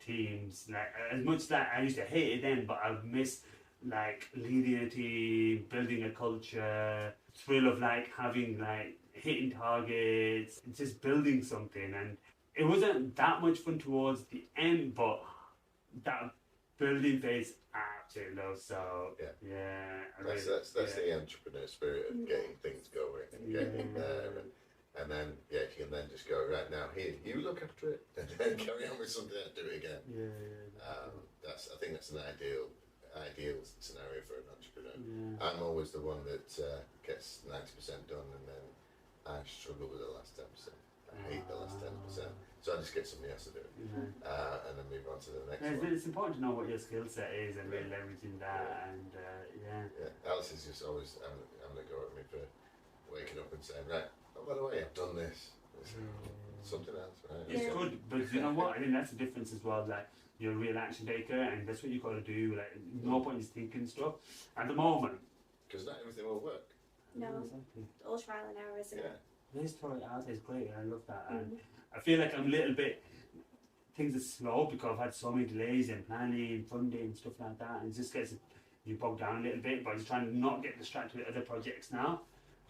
teams. Like as much as that I used to hate it then, but I miss like leading a team, building a culture, thrill of like having like hitting targets, just building something. And it wasn't that much fun towards the end, but that building phase I absolutely love. So that's the entrepreneur spirit of getting things going and getting there, and then you can then just go right now. Here, you look after it, and then carry on with something and do it again. I think that's an ideal scenario for an entrepreneur. I'm always the one that gets 90% done, and then I struggle with the last 10%. I hate the last 10%, so I just get somebody else to do it, and then move on to the next one. It's important to know what your skill set is and really leveraging that, and Alice is just always having a go at me for waking up and saying, right, oh, by the way, I've done this. Something else, right? It's good, but you know what? I think that's the difference as well. Like, you're a real action taker, and that's what you got to do. Like, no point in thinking stuff at the moment. Because not everything will work. No, all trial and error, isn't it? Just throw it out there, it's great, I love that. And I feel like I'm a little bit, things are slow because I've had so many delays in planning, funding, stuff like that, and it just gets you bogged down a little bit, but I'm just trying to not get distracted with other projects now.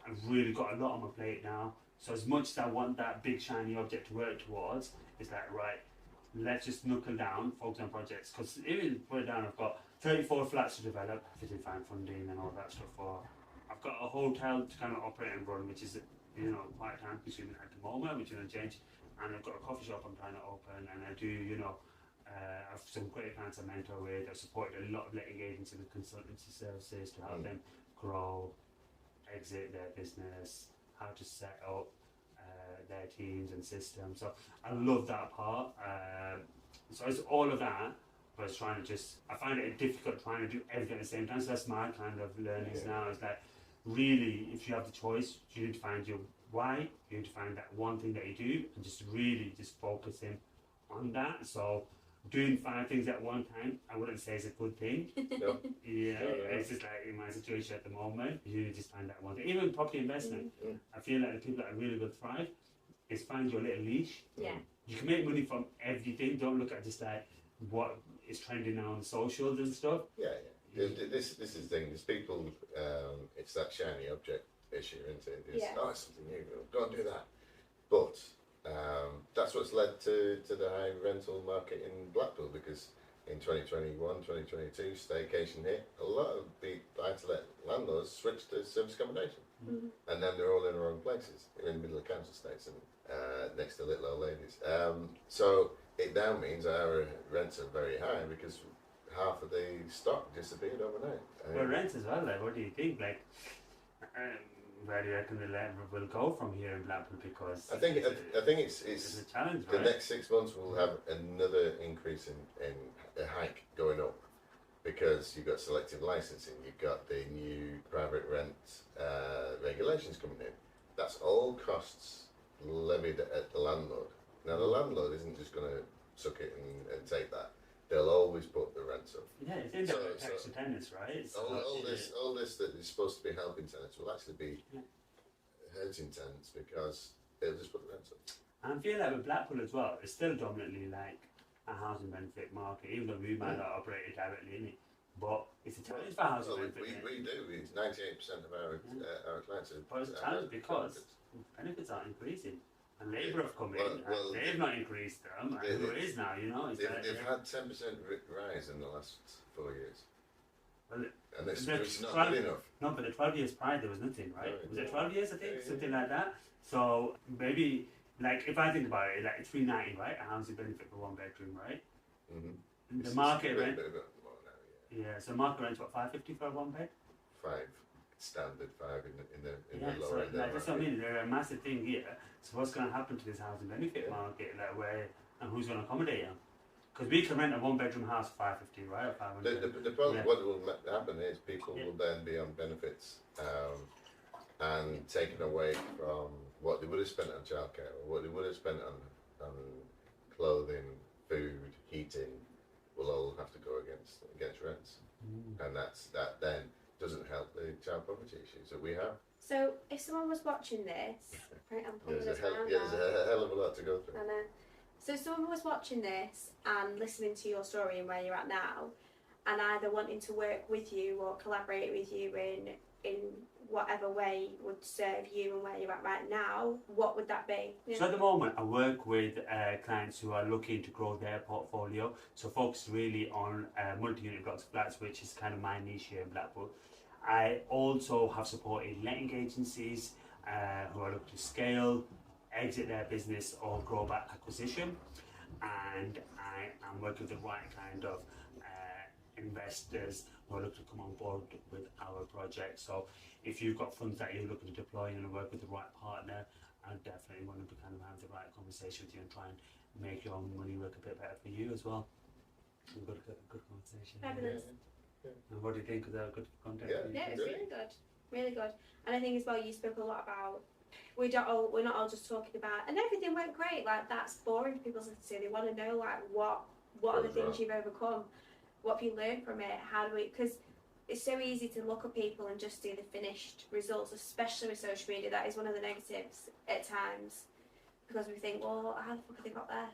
I've really got a lot on my plate now. So as much as I want that big shiny object to work towards, it's like, right, let's just knuckle down, focus on projects. Because even put it down, I've got 34 flats to develop, I didn't find funding and all that stuff for. I've got a hotel to kind of operate and run, which is, quite time consuming at the moment, which is going to change. And I've got a coffee shop I'm trying to open, and I do, I've some great clients I mentor with. I've supported a lot of letting agents and consultancy services to help them grow, exit their business, how to set up their teams and systems. So I love that part. So it's all of that, but it's trying to I find it difficult trying to do everything at the same time. So that's my kind of learnings now, is that really, if you have the choice, you need to find your why, you need to find that one thing that you do and just really just focusing on that. So doing 5 things at one time, I wouldn't say is a good thing. No. It's just like in my situation at the moment, you need to just find that one thing. Even property investment, I feel like the people that are really good thrive is find your little niche. Yeah. You can make money from everything. Don't look at just like what is trending now on socials and stuff. Yeah. This is the thing. There's people. It's that shiny object issue, isn't it? It's something new. Go and do that. But that's what's led to the high rental market in Blackpool, because in 2021, 2022, staycation hit. A lot of the buy-to-let landlords switched to service accommodation, and then they're all in the wrong places, in the middle of council estates and next to little old ladies. So it now means our rents are very high because half of the stock disappeared overnight. But rents as well. Like, what do you think? Like, where do you reckon the level will go from here in Blackpool? Because I think it's a challenge. The right? next 6 months we'll have another increase in a hike going up, because you've got selective licensing, you've got the new private rent regulations coming in. That's all costs levied at the landlord. Now the landlord isn't just going to suck it and take that. They'll always put the rents up. Yeah, it's in the extra tenants, right? All this that is supposed to be helping tenants will actually be hurting tenants, because they'll just put the rents up. And I feel like with Blackpool as well, it's still dominantly like a housing benefit market, even though we might not operate it directly in it. But it's a challenge for housing benefit. We do. It's 98% of our clients are. But it's a challenge because benefits aren't increasing. And Labour have come in, and they've not increased them, and who it is now, They've had 10% rise in the last 4 years. Well, and it's not good enough. No, but the 12 years prior there was nothing, right? No, was it 12 years, I think? Something like that. So maybe, like, if I think about it, like, 390, right? A housing benefit for 1 bedroom, right? Mm-hmm. The market rent. Yeah, so market rent's what, 550 for a 1 bed? 5. Standard 5 in the lower so end. That's what I mean. They're a massive thing here. So what's going to happen to this housing benefit market? Like, where and who's going to accommodate them? Because we can rent a 1 bedroom house for 550, right? Or 500. The problem, what will happen is people will then be on benefits and taken away from what they would have spent on childcare, or what they would have spent on clothing, food, heating. Will all have to go against rents, and that then doesn't help the child poverty issues that we have. So if someone was watching this, right, I'm pulling there's this down there's a hell of a lot to go through. I know. So if someone was watching this and listening to your story and where you're at now, and either wanting to work with you or collaborate with you in whatever way would serve you and where you're at right now, what would that be? So at the moment, I work with clients who are looking to grow their portfolio. So focus really on multi-unit blocks of flats, which is kind of my niche here in Blackpool. I also have supported letting agencies who are looking to scale, exit their business or grow back acquisition. And I am working with the right kind of investors who are looking to come on board with our project. So if you've got funds that you're looking to deploy and work with the right partner, I definitely want to kind of have the right conversation with you and try and make your own money work a bit better for you as well. We've got a good conversation. Fabulous. Yeah. And what do you think? Was that a good content? Yeah, it was really good. Really good. And I think as well, you spoke a lot about we're not all just talking about, and everything went great. Like, that's boring for people to say. They want to know, like, what are the things you've overcome? What have you learned from it? How do we? Because it's so easy to look at people and just see the finished results, especially with social media. That is one of the negatives at times, because we think, well, how the fuck have they got there?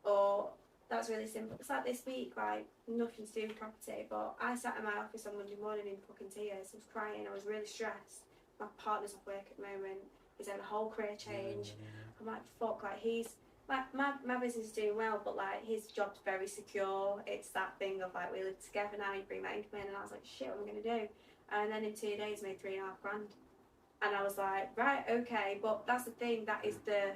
Or that's really simple. It's like this week, like nothing to do with property, but I sat in my office on Monday morning in fucking tears. I was crying. I was really stressed. My partner's off work at the moment. He's had a whole career change. I'm like, fuck, like he's my business is doing well, but like his job's very secure. It's that thing of like we live together now, you bring that income in, and I was like, shit, what am I gonna do? And then in 2 days, I made $3,500, and I was like, right, okay, but that's the thing. That is the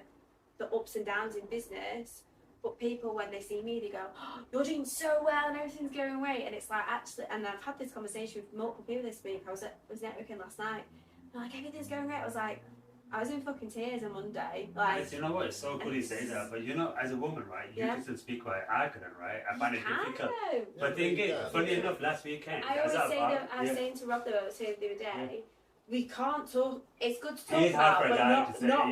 ups and downs in business. But people, when they see me, they go, oh, you're doing so well and everything's going great. And it's like, actually, and I've had this conversation with multiple people this week. I was networking last night. They're like, everything's going great. I was like, I was in fucking tears on Monday. Like, yes, you know what? It's so cool you say that. But you know, as a woman, right? You just speak quiet. I couldn't, right? I find it difficult. But thing is, funny enough, last weekend, I always say that. I was saying to Rob, though, I was saying the other day, we can't talk. It's good to talk about, but not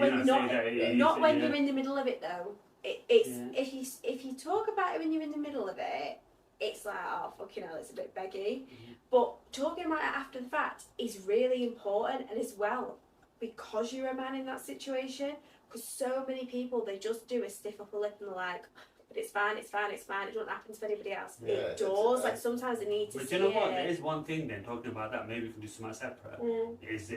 when you're in the middle of it, though. If you talk about it when you're in the middle of it, it's like, oh fucking hell, it's a bit beggy. But talking about it after the fact is really important, and as well because you're a man in that situation. Because so many people, they just do a stiff upper lip and they're like, but it's fine, it doesn't happen to anybody else. It does. Like sometimes they need to. But you know what? There is one thing then, talking about that, maybe we can do something separate. Is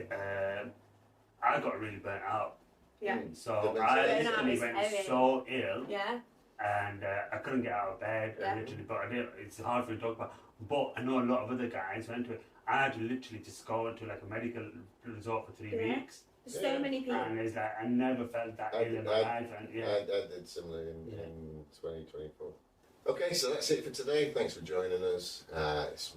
I got really burnt out. Yeah. So I literally went so ill. Yeah. And I couldn't get out of bed. Literally, but I did. It's hard for me to talk about. But I know a lot of other guys went to it. I had to literally just go into like a medical resort for 3 weeks. There's so many people. And it's like I never felt that ill in my life. And I did similar in 2024. Okay, so that's it for today. Thanks for joining us.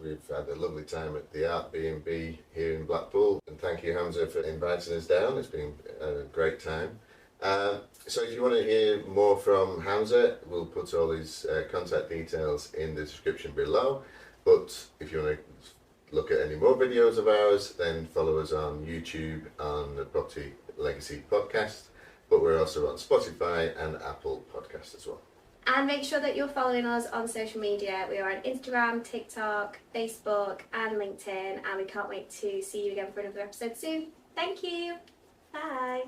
We've had a lovely time at the Art B&B here in Blackpool. And thank you, Hamza, for inviting us down. It's been a great time. So if you want to hear more from Hamza, we'll put all his contact details in the description below. But if you want to look at any more videos of ours, then follow us on YouTube on the Property Legacy Podcast. But we're also on Spotify and Apple Podcasts as well. And make sure that you're following us on social media. We are on Instagram, TikTok, Facebook and LinkedIn. And we can't wait to see you again for another episode soon. Thank you. Bye.